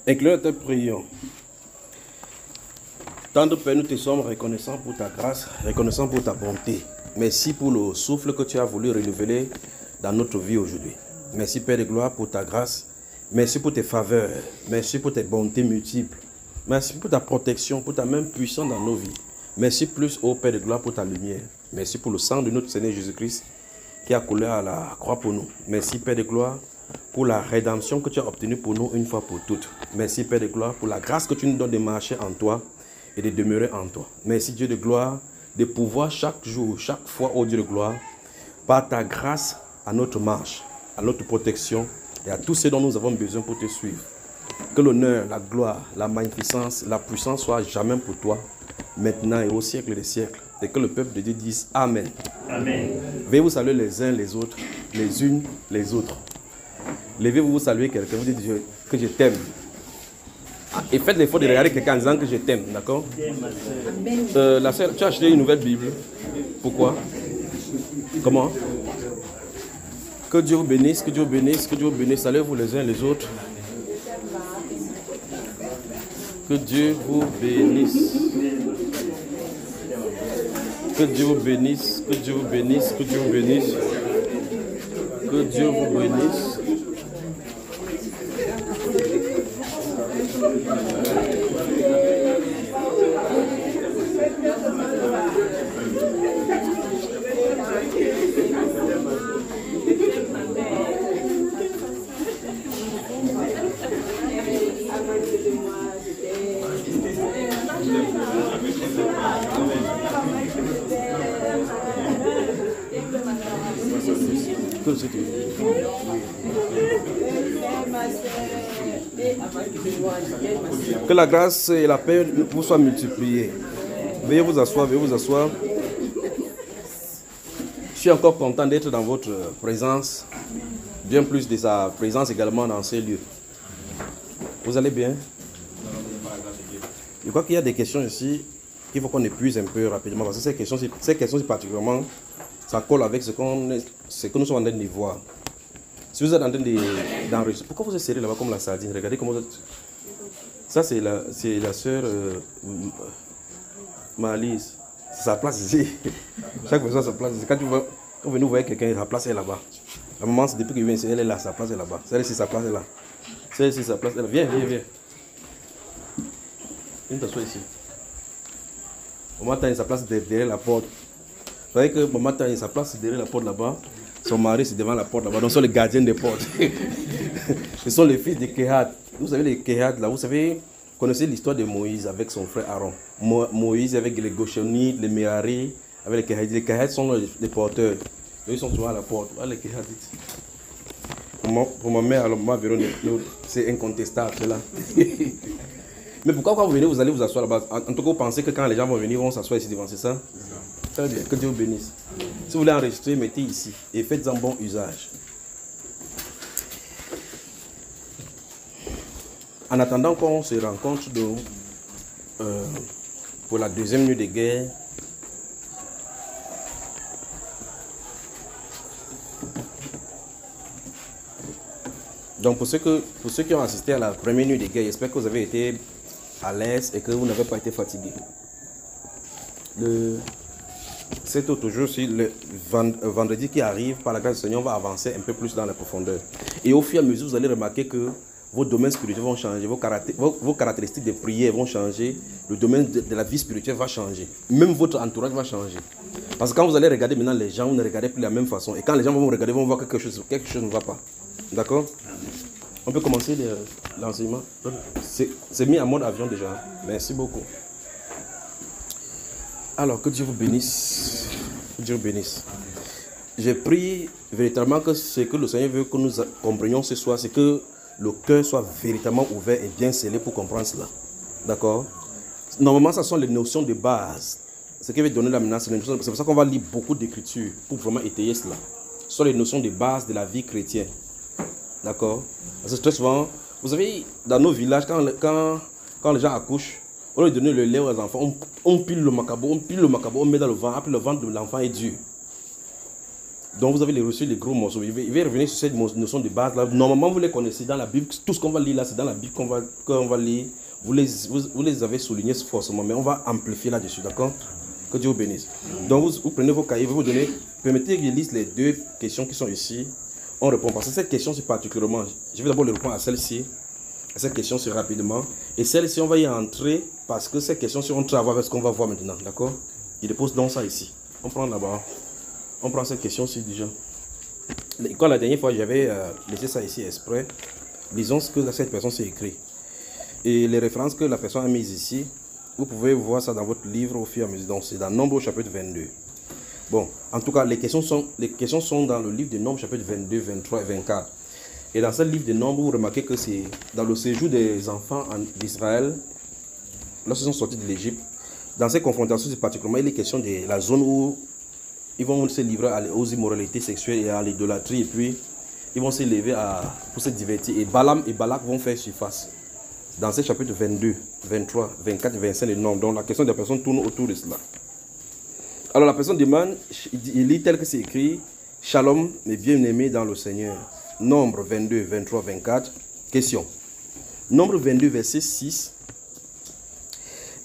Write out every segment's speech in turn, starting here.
Incline tes prions. Tendre Père, nous te sommes reconnaissants pour ta grâce, reconnaissants pour ta bonté. Merci pour le souffle que tu as voulu renouveler dans notre vie aujourd'hui. Merci Père de gloire pour ta grâce. Merci pour tes faveurs. Merci pour tes bontés multiples. Merci pour ta protection, pour ta main puissante dans nos vies. Merci plus, ô Père de gloire, pour ta lumière. Merci pour le sang de notre Seigneur Jésus-Christ qui a coulé à la croix pour nous. Merci Père de gloire pour la rédemption que tu as obtenue pour nous une fois pour toutes. Merci Père de gloire pour la grâce que tu nous donnes de marcher en toi et de demeurer en toi. Merci Dieu de gloire de pouvoir chaque jour, chaque fois, ô Dieu de gloire, par ta grâce à notre marche, à notre protection et à tout ce dont nous avons besoin pour te suivre. Que l'honneur, la gloire, la magnificence, la puissance soient jamais pour toi, maintenant et au siècle des siècles. Et que le peuple de Dieu dise Amen. Amen. Veuillez vous saluer les uns les autres, les unes les autres. Levez-vous, vous saluez quelqu'un, vous dites que je t'aime. Et faites l'effort de regarder quelqu'un en disant que je t'aime, d'accord? La sœur, tu as acheté une nouvelle Bible. Pourquoi? Comment? Que Dieu vous bénisse, que Dieu vous bénisse, que Dieu vous bénisse. Saluez-vous les uns les autres. Que Dieu vous bénisse. Que Dieu vous bénisse, que Dieu vous bénisse, que Dieu vous bénisse. Que Dieu vous bénisse. Que c'est tout. Que la grâce et la paix vous soient multipliées. Veuillez vous asseoir, veuillez vous asseoir. Je suis encore content d'être dans votre présence, bien plus de sa présence également dans ces lieux. Vous allez bien? Je crois qu'il y a des questions ici qu'il faut qu'on épuise un peu rapidement, parce que ces questions particulièrement, ça colle avec ce que nous sommes en train de voir. Si vous êtes en train d'enregistrer, pourquoi vous êtes serré là-bas comme la sardine? Regardez comment vous êtes... Ça, c'est la sœur Malise. C'est sa place ici. Chaque personne a sa place ici. Quand vous venez voir quelqu'un, sa place est là-bas. La maman, c'est depuis qu'il vient ici, elle est là, sa place est là-bas. Celle-ci, sa place est là. Celle-ci, sa place est là. Viens. Viens t'asseoir ici. Maman Tanya, sa place derrière la porte. Vous savez que Maman Tanya, sa place c'est derrière la porte là-bas. Son mari, c'est devant la porte là-bas. Donc, ce sont les gardiens des portes. Ce sont les fils de Kehat. Vous savez, les Kehat, là, vous savez, vous connaissez l'histoire de Moïse avec son frère Aaron. Moïse avec les Gauchonites, les Merari, avec les Kehadites. Les Kehat sont les porteurs. Ils sont souvent à la porte. Ah, les Kehadites. Pour ma mère, alors, moi, Véronique, c'est incontestable, cela. Mais pourquoi quand vous venez, vous allez vous asseoir là-bas? En tout cas, vous pensez que quand les gens vont venir, ils vont s'asseoir ici devant, c'est ça? Très bien, que Dieu vous bénisse. Si vous voulez enregistrer, mettez ici et faites-en bon usage. En attendant qu'on se rencontre pour la deuxième nuit de guerre, donc pour ceux qui ont assisté à la première nuit de guerre, j'espère que vous avez été à l'aise et que vous n'avez pas été fatigué. C'est autre jour, le vendredi qui arrive, par la grâce du Seigneur, on va avancer un peu plus dans la profondeur. Et au fur et à mesure, vous allez remarquer que vos domaines spirituels vont changer, vos caractéristiques de prière vont changer, le domaine de la vie spirituelle va changer. Même votre entourage va changer. Parce que quand vous allez regarder maintenant les gens, vous ne regardez plus de la même façon. Et quand les gens vont vous regarder, ils vont voir que quelque chose ne va pas. D'accord? On peut commencer l'enseignement. C'est mis en mode avion déjà. Merci beaucoup. Alors, que Dieu vous bénisse. Que Dieu vous bénisse. J'ai pris véritablement que ce que le Seigneur veut que nous comprenions ce soir, c'est que le cœur soit véritablement ouvert et bien scellé pour comprendre cela. D'accord? Normalement, ce sont les notions de base. Ce qui va donner la menace, c'est pour ça qu'on va lire beaucoup d'écritures pour vraiment étayer cela. Ce sont les notions de base de la vie chrétienne. D'accord? Parce que très souvent, vous savez, dans nos villages, quand les gens accouchent, on leur donne le lait aux enfants, on pile le macabo, on met dans le ventre, après le ventre de l'enfant est dur. Donc vous avez reçu les gros morceaux. Il va revenir sur cette notion de base là. Normalement, vous les connaissez dans la Bible. Tout ce qu'on va lire là, c'est dans la Bible qu'on va lire. Vous les avez soulignés forcément, mais on va amplifier là-dessus, d'accord? Que Dieu vous bénisse. Donc vous prenez vos cahiers, vous donnez, permettez que je lise les deux questions qui sont ici. On répond parce que cette question c'est particulièrement, je vais d'abord le répondre à celle-ci. Cette question-ci rapidement. Et celle-ci, on va y entrer parce que cette question-ci, on travaille avec ce qu'on va voir maintenant. D'accord? Il dépose donc ça ici. On prend là-bas. On prend cette question-ci déjà. Quand la dernière fois, j'avais laissé ça ici exprès, lisons ce que cette personne s'est écrit. Et les références que la personne a mises ici, vous pouvez voir ça dans votre livre au fur et à mesure. Donc, c'est dans Nombre chapitre 22. Bon, en tout cas, les questions sont dans le livre de Nombre chapitre 22, 23 et 24. Et dans ce livre de Nombres, vous remarquez que c'est dans le séjour des enfants d'Israël, lorsqu'ils sont sortis de l'Égypte, dans ces confrontations, particulièrement, il est question de la zone où ils vont se livrer aux immoralités sexuelles et à l'idolâtrie, et puis ils vont se lever pour se divertir. Et Balaam et Balak vont faire surface. Dans ces chapitres 22, 23, 24 et 25 de Nombres, donc la question de la personne tourne autour de cela. Alors la personne demande, il lit tel que c'est écrit, « Shalom, mes bien-aimés dans le Seigneur ». Nombre 22, 23, 24. Question. Nombre 22, verset 6.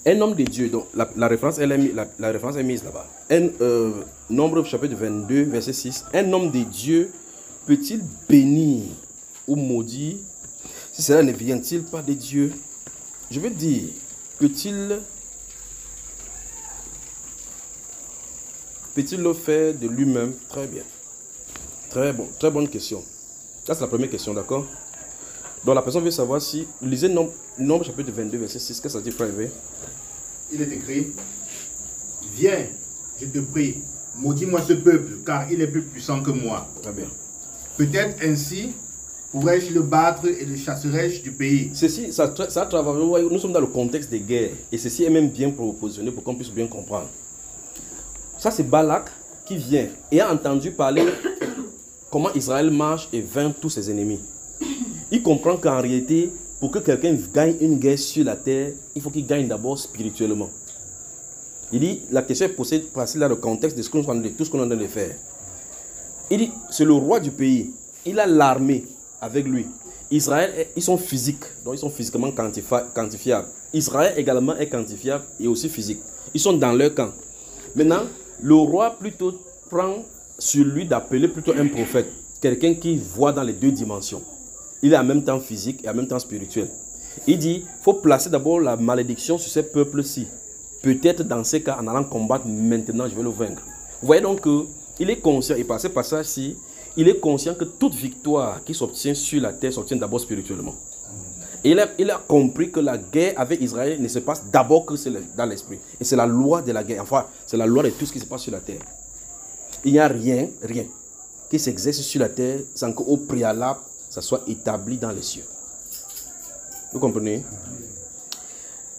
Un homme de Dieu, donc la référence est mise là-bas. Nombre chapitre 22, verset 6. Un homme de Dieu peut-il bénir ou maudire si cela ne vient-il pas de Dieu? Je veux dire, peut-il le faire de lui-même? Très bien. Très bonne question. Ça, c'est la première question, d'accord? Donc, la personne veut savoir si... Lisez Nombre chapitre 22, verset 6. Qu'est-ce que ça dit, frère Hervé? Il est écrit, « Viens, je te prie, maudis-moi ce peuple, car il est plus puissant que moi. » Très bien. Peut-être ainsi pourrais-je le battre et le chasserai-je du pays. Ceci, ça travaille. Nous sommes dans le contexte des guerres. Et ceci est même bien propositionné pour qu'on puisse bien comprendre. Ça, c'est Balak qui vient et a entendu parler comment Israël marche et vainc tous ses ennemis. Il comprend qu'en réalité, pour que quelqu'un gagne une guerre sur la terre, il faut qu'il gagne d'abord spirituellement. Il dit, la question est posée dans le contexte de tout ce qu'on est en train de faire. Il dit, c'est le roi du pays. Il a l'armée avec lui. Israël, ils sont physiques, donc ils sont physiquement quantifiables. Israël également est quantifiable et aussi physique. Ils sont dans leur camp. Maintenant, le roi plutôt prend sur lui d'appeler plutôt un prophète, quelqu'un qui voit dans les deux dimensions. Il est en même temps physique et en même temps spirituel. Il dit, il faut placer d'abord la malédiction sur ces peuples-ci. Peut-être dans ces cas, en allant combattre maintenant, je vais le vaincre. Vous voyez donc qu'il est conscient, et par ce passage-ci, il est conscient que toute victoire qui s'obtient sur la terre s'obtient d'abord spirituellement. Et il a compris que la guerre avec Israël ne se passe d'abord que dans l'esprit. Et c'est la loi de la guerre. Enfin, c'est la loi de tout ce qui se passe sur la terre. Il n'y a rien qui s'exerce sur la terre sans qu'au préalable, ça soit établi dans les cieux. Vous comprenez?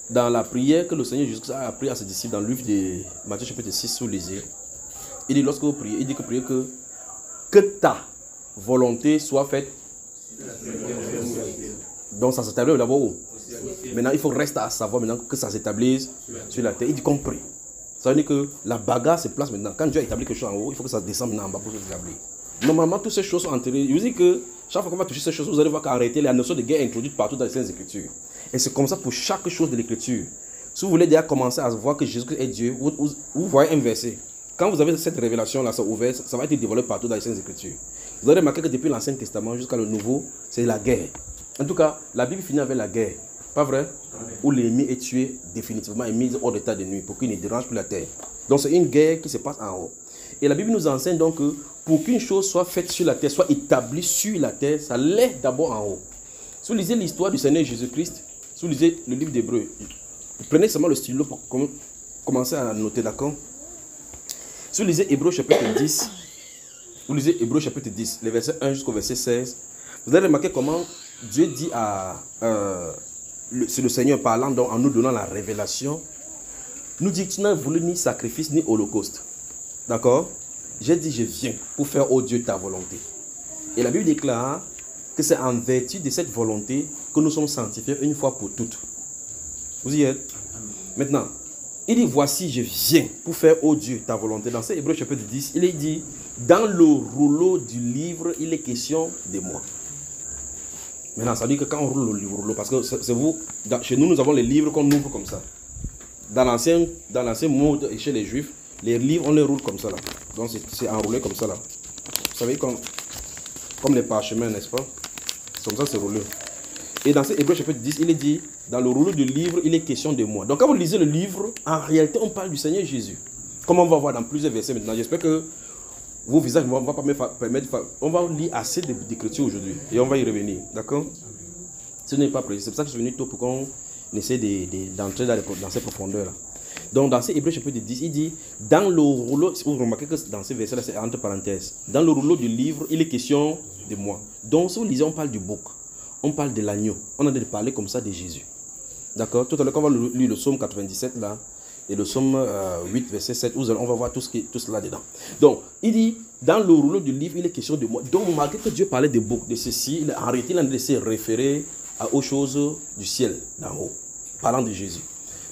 Dans la prière que le Seigneur Jésus a appris à ses disciples dans le livre de Matthieu chapitre 6, vous lisez, il dit lorsque vous priez, il dit que priez que ta volonté soit faite. Donc ça s'établit d'abord où? Maintenant il faut rester à savoir maintenant que ça s'établisse sur la terre. Il dit qu'on prie. Ça veut dire que la bagarre se place maintenant. Quand Dieu a établi quelque chose en haut, il faut que ça descende maintenant en bas pour s'établir. Normalement toutes ces choses sont enterrées. Je vous dis que chaque fois qu'on va toucher ces choses, vous allez voir qu'en réalité la notion de guerre est introduite partout dans les Saintes Écritures. Et c'est comme ça pour chaque chose de l'Écriture. Si vous voulez déjà commencer à voir que Jésus est Dieu, vous voyez un verset. Quand vous avez cette révélation-là, ça ouvert, ça va être développé partout dans les Saintes Écritures. Vous avez remarqué que depuis l'Ancien Testament jusqu'à le Nouveau, c'est la guerre. En tout cas, la Bible finit avec la guerre. Pas vrai? Où l'ennemi est tué définitivement et mis hors d'état de nuit pour qu'il ne dérange plus la terre. Donc c'est une guerre qui se passe en haut. Et la Bible nous enseigne donc que pour qu'une chose soit faite sur la terre, soit établie sur la terre, ça l'est d'abord en haut. Si vous lisez l'histoire du Seigneur Jésus-Christ, si vous lisez le livre d'Hébreux, prenez seulement le stylo pour commencer à noter, d'accord? Si vous lisez Hébreux chapitre 10, vous lisez Hébreux chapitre 10, les versets 1 jusqu'au verset 16, vous allez remarquer comment Dieu dit à... c'est le Seigneur parlant, donc, en nous donnant la révélation, nous dit, tu n'as voulu ni sacrifice ni holocauste. D'accord? J'ai dit, je viens pour faire, ô Dieu, ta volonté. Et la Bible déclare que c'est en vertu de cette volonté que nous sommes sanctifiés une fois pour toutes. Vous y êtes? Maintenant, il dit, voici, je viens pour faire, ô Dieu, ta volonté. Dans ces Hébreux chapitre 10, il est dit, dans le rouleau du livre, il est question de moi. Maintenant, ça veut dire que quand on roule le rouleau, parce que c'est vous, chez nous, nous avons les livres qu'on ouvre comme ça. Dans l'ancien monde chez les Juifs, les livres, on les roule comme ça là. Donc c'est enroulé comme ça là. Vous savez, comme les parchemins, n'est-ce pas? C'est comme ça c'est roulé. Et dans ces Hébreux chapitre 10, il est dit, dans le rouleau du livre, il est question de moi. Donc quand vous lisez le livre, en réalité, on parle du Seigneur Jésus. Comme on va voir dans plusieurs versets maintenant. J'espère que vos visages ne vont pas me permettre. On va lire assez d'écritures aujourd'hui. Et on va y revenir. D'accord? Ce n'est pas précis. C'est pour ça que je suis venu tôt pour qu'on essaie d'entrer dans ces profondeurs-là. Donc dans ces Hébreux chapitre 10, il dit, dans le rouleau, vous remarquez que dans ces versets-là, c'est entre parenthèses. Dans le rouleau du livre, il est question de moi. Donc si vous lisez, on parle du bouc. On parle de l'agneau. On a de parler comme ça de Jésus. D'accord? Tout à l'heure, quand on va lire le psaume 97 là, et le psaume 8, verset 7, on va voir tout cela dedans. Donc, il dit, dans le rouleau du livre, il est question de moi. Donc, malgré que Dieu parlait de bouc, de ceci, en réalité, il a laissé référer aux choses du ciel, d'en haut, parlant de Jésus.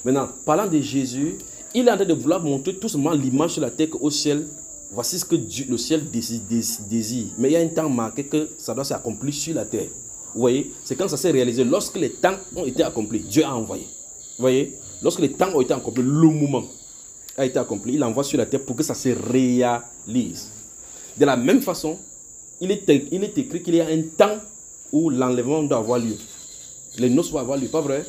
Maintenant, parlant de Jésus, il est en train de vouloir montrer tout simplement l'image sur la terre qu'au ciel, voici ce que le ciel désire. Mais il y a un temps marqué que ça doit s'accomplir sur la terre. Vous voyez, c'est quand ça s'est réalisé, lorsque les temps ont été accomplis, Dieu a envoyé. Vous voyez, lorsque les temps ont été accomplis, le moment a été accompli, il envoie sur la terre pour que ça se réalise. De la même façon, il est écrit qu'il y a un temps où l'enlèvement doit avoir lieu. Les noces doivent avoir lieu, pas vrai?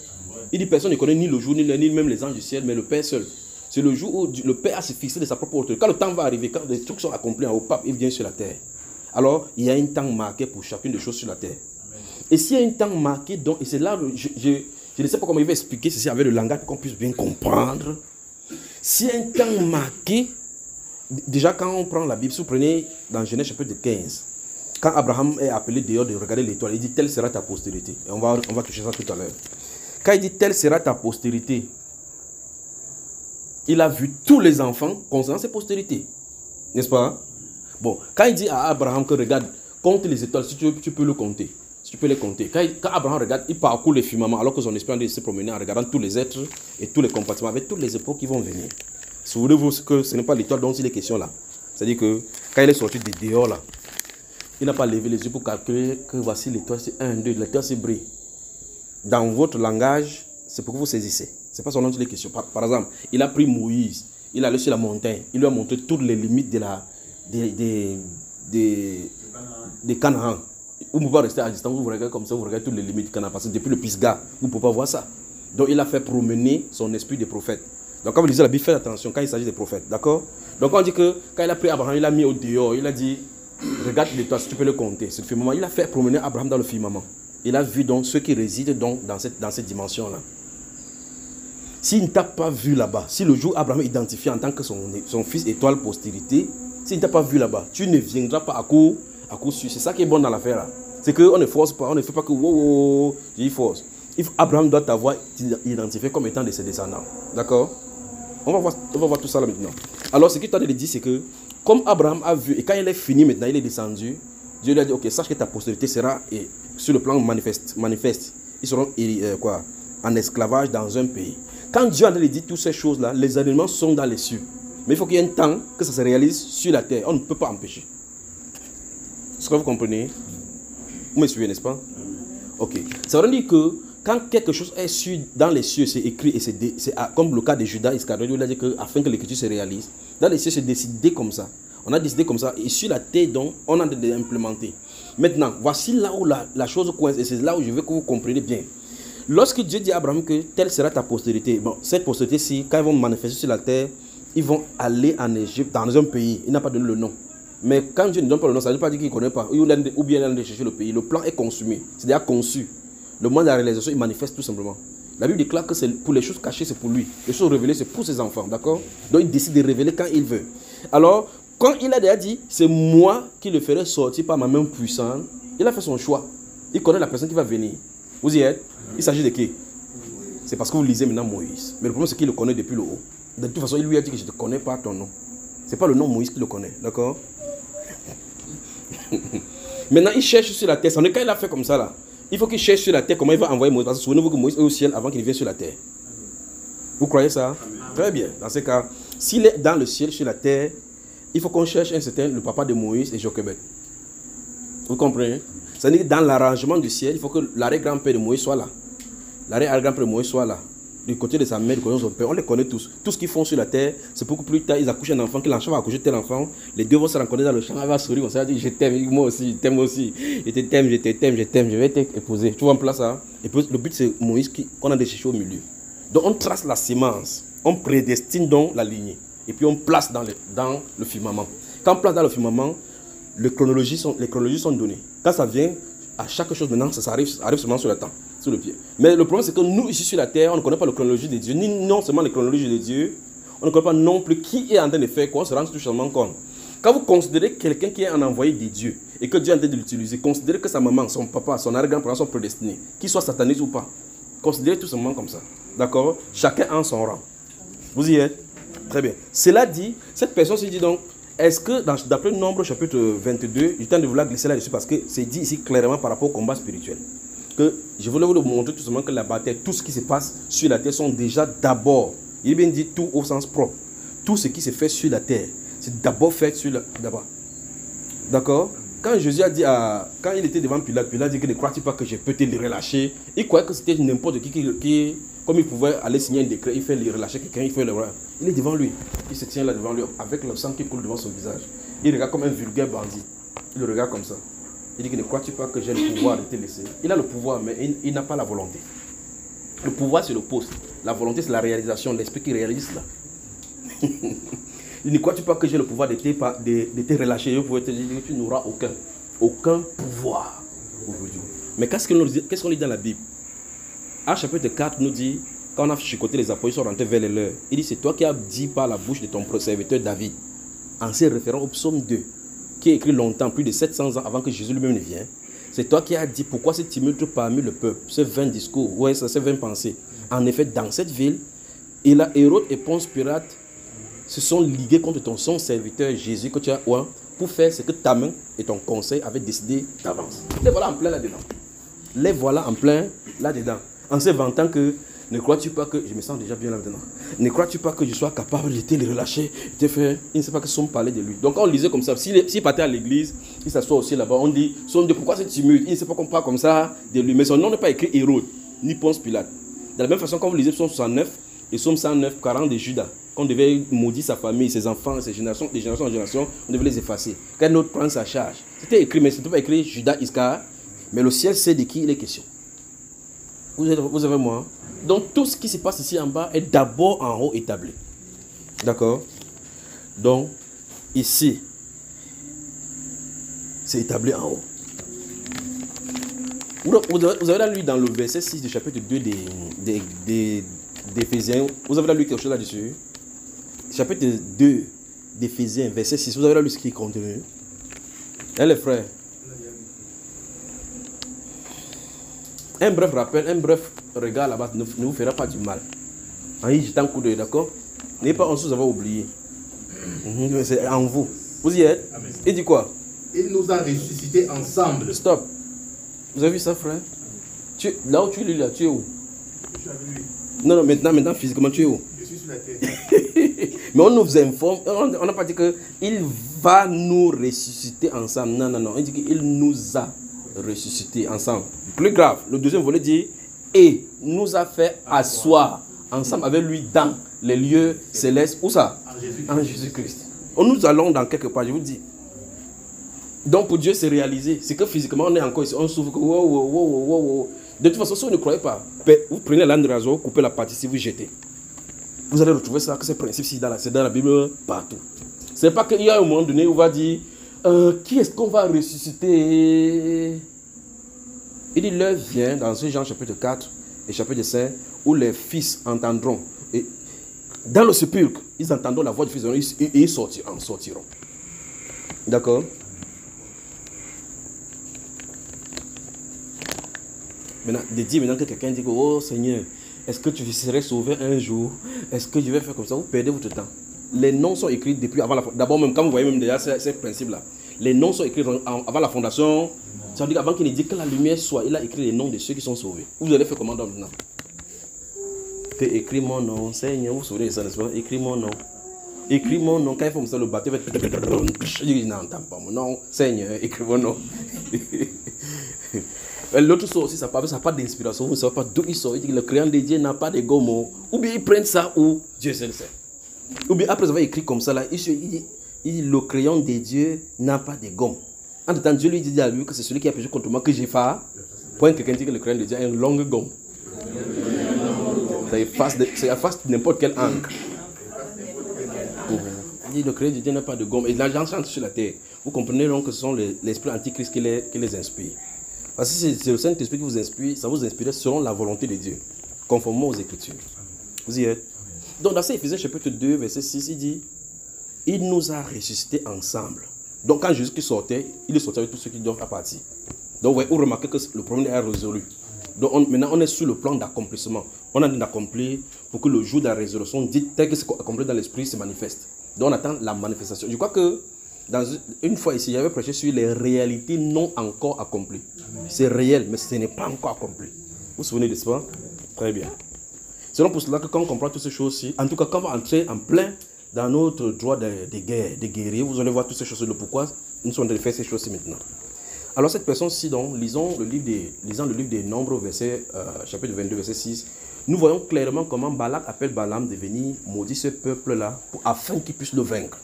Il dit personne ne connaît ni le jour, ni même les anges du ciel, mais le Père seul. C'est le jour où le Père a se fixé de sa propre autorité. Quand le temps va arriver, quand les trucs sont accomplis en haut, pape, il vient sur la terre. Alors, il y a un temps marqué pour chacune des choses sur la terre. Et s'il y a un temps marqué, donc, et c'est là, je ne sais pas comment il va expliquer ceci avec le langage pour qu'on puisse bien comprendre. S'il y a un temps marqué, déjà quand on prend la Bible, si vous prenez dans Genèse chapitre 15, quand Abraham est appelé dehors de regarder l'étoile, il dit telle sera ta postérité. Et on va toucher ça tout à l'heure. Quand il dit telle sera ta postérité, il a vu tous les enfants concernant ses postérités. N'est-ce pas? Bon, quand il dit à Abraham que regarde, compte les étoiles, si tu peux le compter. Si tu peux les compter. Quand Abraham regarde, il parcourt les firmaments alors que son esprit est se promener en regardant tous les êtres et tous les compartiments avec toutes les époques qui vont venir. Souvenez-vous que ce n'est pas l'étoile dont il est question là. C'est-à-dire que quand il est sorti de dehors là, il n'a pas levé les yeux pour calculer que voici l'étoile, c'est 1, 2, l'étoile c'est brille. Dans votre langage, c'est pour que vous saisissez. Ce n'est pas seulement les questions. Par exemple, il a pris Moïse, il a allé sur la montagne, il lui a montré toutes les limites des Canaan. Vous ne pouvez pas rester à distance, vous regardez comme ça, vous regardez toutes les limites du Canaan. Parce que depuis le Pisgah, vous ne pouvez pas voir ça. Donc il a fait promener son esprit des prophètes. Donc quand vous lisez la Bible, faites attention quand il s'agit des prophètes. D'accord? Donc on dit que quand il a pris Abraham, il a mis au dehors, il a dit, regarde l'étoile, si tu peux le compter. Ce firmament, il a fait promener Abraham dans le firmament. Il a vu donc ceux qui résident donc dans cette dimension-là. S'il ne t'a pas vu là-bas, si le jour Abraham est identifié en tant que son fils étoile postérité, s'il ne t'a pas vu là-bas, tu ne viendras pas à coup sûr. C'est ça qui est bon dans l'affaire là. C'est qu'on ne force pas, on ne fait pas que wow, il force. Abraham doit t'avoir identifié comme étant de ses descendants. D'accord? On va voir tout ça là maintenant. Alors ce qu'il t'a dit, c'est que comme Abraham a vu, et quand il est fini maintenant, il est descendu, Dieu lui a dit, ok, sache que ta postérité sera sur le plan manifeste. Ils seront en esclavage dans un pays. Quand Dieu a dit toutes ces choses-là, les événements sont dans les cieux. Mais il faut qu'il y ait un temps que ça se réalise sur la terre. On ne peut pas empêcher. Est-ce que vous comprenez? Vous me suivez, n'est-ce pas? Ok. Ça veut dire que quand quelque chose est dans les cieux, c'est écrit, et c'est comme le cas de Judas Iscariote, il a dit que afin que l'écriture se réalise, dans les cieux, c'est décidé comme ça. On a décidé comme ça, et sur la terre, donc, on a implémenté. Maintenant, voici là où la chose coince, et c'est là où je veux que vous compreniez bien. Lorsque Dieu dit à Abraham que telle sera ta postérité, bon, cette postérité-ci, quand ils vont manifester sur la terre, ils vont aller en Égypte, dans un pays. Il n'a pas donné le nom. Mais quand Dieu ne donne pas le nom, ça ne veut pas dire qu'il ne connaît pas. Ou bien il a chercher le pays. Le plan est consumé. C'est déjà conçu. Le moment de la réalisation, il manifeste tout simplement. La Bible déclare que c'est pour les choses cachées, c'est pour lui. Les choses révélées, c'est pour ses enfants. D'accord? Donc il décide de révéler quand il veut. Alors, quand il a déjà dit, c'est moi qui le ferai sortir par ma main puissante, il a fait son choix. Il connaît la personne qui va venir. Vous y êtes? Il s'agit de qui? C'est parce que vous lisez maintenant Moïse. Mais le problème, c'est qu'il le connaît depuis le haut. De toute façon, il lui a dit que je ne te connais pas ton nom. Ce n'est pas le nom Moïse qui le connaît. D'accord? Maintenant, il cherche sur la terre. Quand il a fait comme ça, là, il faut qu'il cherche sur la terre comment il va envoyer Moïse. Parce que souvenez-vous que Moïse est au ciel avant qu'il vienne sur la terre. Vous croyez ça? Très bien. Dans ce cas, s'il est dans le ciel, sur la terre, il faut qu'on cherche le papa de Moïse et Jochebed. Vous comprenez? C'est-à-dire que dans l'arrangement du ciel, il faut que l'arrière-grand-père de Moïse soit là. L'arrière-grand-père de Moïse soit là. Du côté de sa mère, du côté de son père, on les connaît tous. Tout ce qu'ils font sur la terre, c'est pour que plus tard, ils accouchent un enfant, que l'enfant va accoucher tel enfant. Les deux vont se rencontrer dans le champ, elle va sourire, on va dire je t'aime, moi aussi, je t'aime aussi. Je t'aime, je vais t'épouser. Tu vois en place ça? Et puis le but, c'est Moïse qu'on a déchiché au milieu. Donc on trace la sémence, on prédestine donc la lignée. Et puis on place dans le firmament. Quand on place dans le firmament, les chronologies sont données. Quand ça vient, à chaque chose maintenant, ça arrive seulement sur le temps, sur le pied. Mais le problème, c'est que nous, ici sur la terre, on ne connaît pas la chronologie de Dieu, ni non seulement la chronologie de Dieu, on ne connaît pas non plus qui est en train de faire quoi, on se rend tout simplement compte. Quand vous considérez quelqu'un qui est un envoyé de Dieu et que Dieu est en train de l'utiliser, considérez que sa maman, son papa, son arrière-grand-parent sont prédestinés, qu'ils soient satanisés ou pas. Considérez tout simplement comme ça. D'accord? Chacun en son rang. Vous y êtes? Très bien. Cela dit, cette personne se dit donc, est-ce que, d'après Nombre chapitre 22, je tente de vouloir glisser là-dessus parce que c'est dit ici clairement par rapport au combat spirituel. Que je voulais vous montrer tout simplement que la bataille, tout ce qui se passe sur la terre sont déjà d'abord, il est bien dit tout au sens propre. Tout ce qui se fait sur la terre, c'est d'abord fait sur d'abord. D'accord? Quand Jésus a dit quand il était devant Pilate, Pilate a dit que ne crois-tu pas que je peux te le relâcher? Il croyait que c'était n'importe qui, comme il pouvait aller signer un décret, il fait le relâcher quelqu'un, il fait le relâcher. Il est devant lui, il se tient là devant lui, avec le sang qui coule devant son visage. Il regarde comme un vulgaire bandit. Il le regarde comme ça. Il dit que ne crois-tu pas que j'ai le pouvoir de te laisser? Il a le pouvoir, mais il n'a pas la volonté. Le pouvoir, c'est le poste. La volonté, c'est la réalisation, l'esprit qui réalise là. Il ne crois-tu pas que j'ai le pouvoir de te relâcher? Je pourrais te dire que tu n'auras aucun pouvoir. Mais qu'est-ce qu'on lit dans la Bible? Actes chapitre 4 nous dit, quand on a chicoté les apôtres, ils sont rentrés vers les leurs. Il dit, c'est toi qui as dit par la bouche de ton serviteur David, en se référant au psaume 2, qui est écrit longtemps, plus de 700 ans avant que Jésus lui-même ne vienne. C'est toi qui as dit pourquoi ce tumulte parmi le peuple, ces 20 discours, ouais, ces 20 pensées. En effet, dans cette ville, Hérode et Ponce Pilate se sont ligués contre son serviteur Jésus que tu as oint pour faire ce que ta main et ton conseil avaient décidé d'avance. Les voilà en plein là-dedans. Les voilà en plein là-dedans. En se vantant que ne crois-tu pas que, je me sens déjà bien là-dedans, ne crois-tu pas que je sois capable de te les relâcher, de te faire, il ne sait pas que son parlait de lui. Donc on lisait comme ça, s'il partait à l'église, il s'assoit aussi là-bas, on dit, son Dieu, pourquoi c'est tumulte, il ne sait pas qu'on parle comme ça de lui, mais son nom n'est pas écrit Hérode, ni Ponce Pilate. De la même façon, quand vous lisez Psaume 69 et Psaume 109, 40 de Judas, qu'on devait maudire sa famille, ses enfants, ses générations, de génération en génération, on devait les effacer. Qu'un autre prenne sa charge. C'était écrit, mais ce n'était pas écrit Judas Iscar, mais le ciel sait de qui il est question. Vous avez moi. Donc tout ce qui se passe ici en bas est d'abord en haut établi. D'accord? Donc, ici, c'est établi en haut. Vous avez là lu dans le verset 6 du chapitre 2 d'Éphésiens. Vous avez là lu quelque chose là-dessus? Chapitre 2 d'Éphésiens, verset 6. Vous avez là lu ce qui est contenu? Hein, les frères? Un bref rappel, un bref regard là-bas ne vous fera pas du mal. En y jetant un coup d'œil, d'accord? N'ayez pas en sous avoir oublié. C'est en vous. Vous y êtes? Amen. Il dit quoi? Il nous a ressuscités ensemble. Stop. Vous avez vu ça, frère? Là où tu es là, tu es où? Je suis avec lui. Non, maintenant, physiquement, tu es où? Je suis sur la terre. Mais on nous informe, on n'a pas dit qu'il va nous ressusciter ensemble. Non. Il dit qu'il nous a ressuscités ensemble. Plus grave, le deuxième volet dit et nous a fait asseoir ensemble avec lui dans les lieux célestes. Où ça? En Jésus-Christ. Nous allons dans quelque part, je vous dis. Donc pour Dieu, c'est réalisé. C'est que physiquement, on est encore ici. On souffre que wow. De toute façon, si vous ne croyez pas, vous prenez la lame de rasoir, coupez la partie, si vous jetez. Vous allez retrouver ça, que ce principe, c'est dans la Bible partout. C'est pas qu'il y a un moment donné où on va dire qui est-ce qu'on va ressusciter? Il dit, l'heure vient, dans ce Jean chapitre 4 et chapitre 5, où les fils entendront. Et dans le sépulcre, ils entendront la voix du Fils de l'homme et ils sortiront. D'accord? Maintenant, de dire maintenant que quelqu'un dit que, oh Seigneur, est-ce que tu serais sauvé un jour? Est-ce que je vais faire comme ça? Vous perdez votre temps. Les noms sont écrits depuis avant la fondation. D'abord, même quand vous voyez même déjà ces principes-là, les noms sont écrits avant la fondation. Ça veut dire qu'avant qu'il ne dise que la lumière soit, il a écrit les noms de ceux qui sont sauvés. Vous allez faire comment maintenant? Que écris mon nom, Seigneur, vous saurez ça, n'est-ce pas? Écris mon nom. Écris mon nom. Quand il faut comme ça, le bateau va être... Je dis, n'entends pas mon nom, Seigneur, écris mon nom. L'autre sort aussi, ça n'a pas d'inspiration, vous ne savez pas d'où il sort. Il dit que le créant de Dieu n'a pas de gomme. Ou bien ils prennent ça ou Dieu seul sait. Ou bien après avoir écrit comme ça, là, il dit le crayon de Dieu n'a pas de gomme. En tout temps, Dieu lui dit à lui que c'est celui qui a péché contre moi que j'ai fait. Pour quelqu'un dit que le crayon de Dieu a une longue gomme. Ça efface n'importe quel encre. Il dit le crayon de Dieu n'a pas de gomme. Et l'argent chante sur la terre. Vous comprenez donc que ce sont l'esprit antichrist qui les inspire. Parce que c'est le Saint-Esprit qui vous inspire, ça vous inspire selon la volonté de Dieu, conformément aux Écritures. Vous y êtes? Donc dans ces Éphésiens chapitre 2, verset 6, il dit il nous a ressuscités ensemble. Donc quand Jésus sortait, il est sorti avec tous ceux qui doivent à partir. Donc vous remarquez que le problème est résolu. Donc maintenant on est sur le plan d'accomplissement. On a accompli pour que le jour de la résurrection, dit tel que c'est accompli dans l'esprit, se manifeste. Donc on attend la manifestation. Je crois que une fois ici, j'avais prêché sur les réalités non encore accomplies. C'est réel, mais ce n'est pas encore accompli. Vous vous souvenez de ça? Très bien. C'est donc pour cela que quand on comprend toutes ces choses-ci, en tout cas quand on va entrer en plein dans notre droit de guerre, de guerrier, vous allez voir toutes ces choses, le pourquoi nous sommes en train de faire ces choses-ci maintenant. Alors cette personne-ci, donc, lisant le livre des Nombres, chapitre 22, verset 6, nous voyons clairement comment Balak appelle Balaam de venir maudire ce peuple-là afin qu'il puisse le vaincre.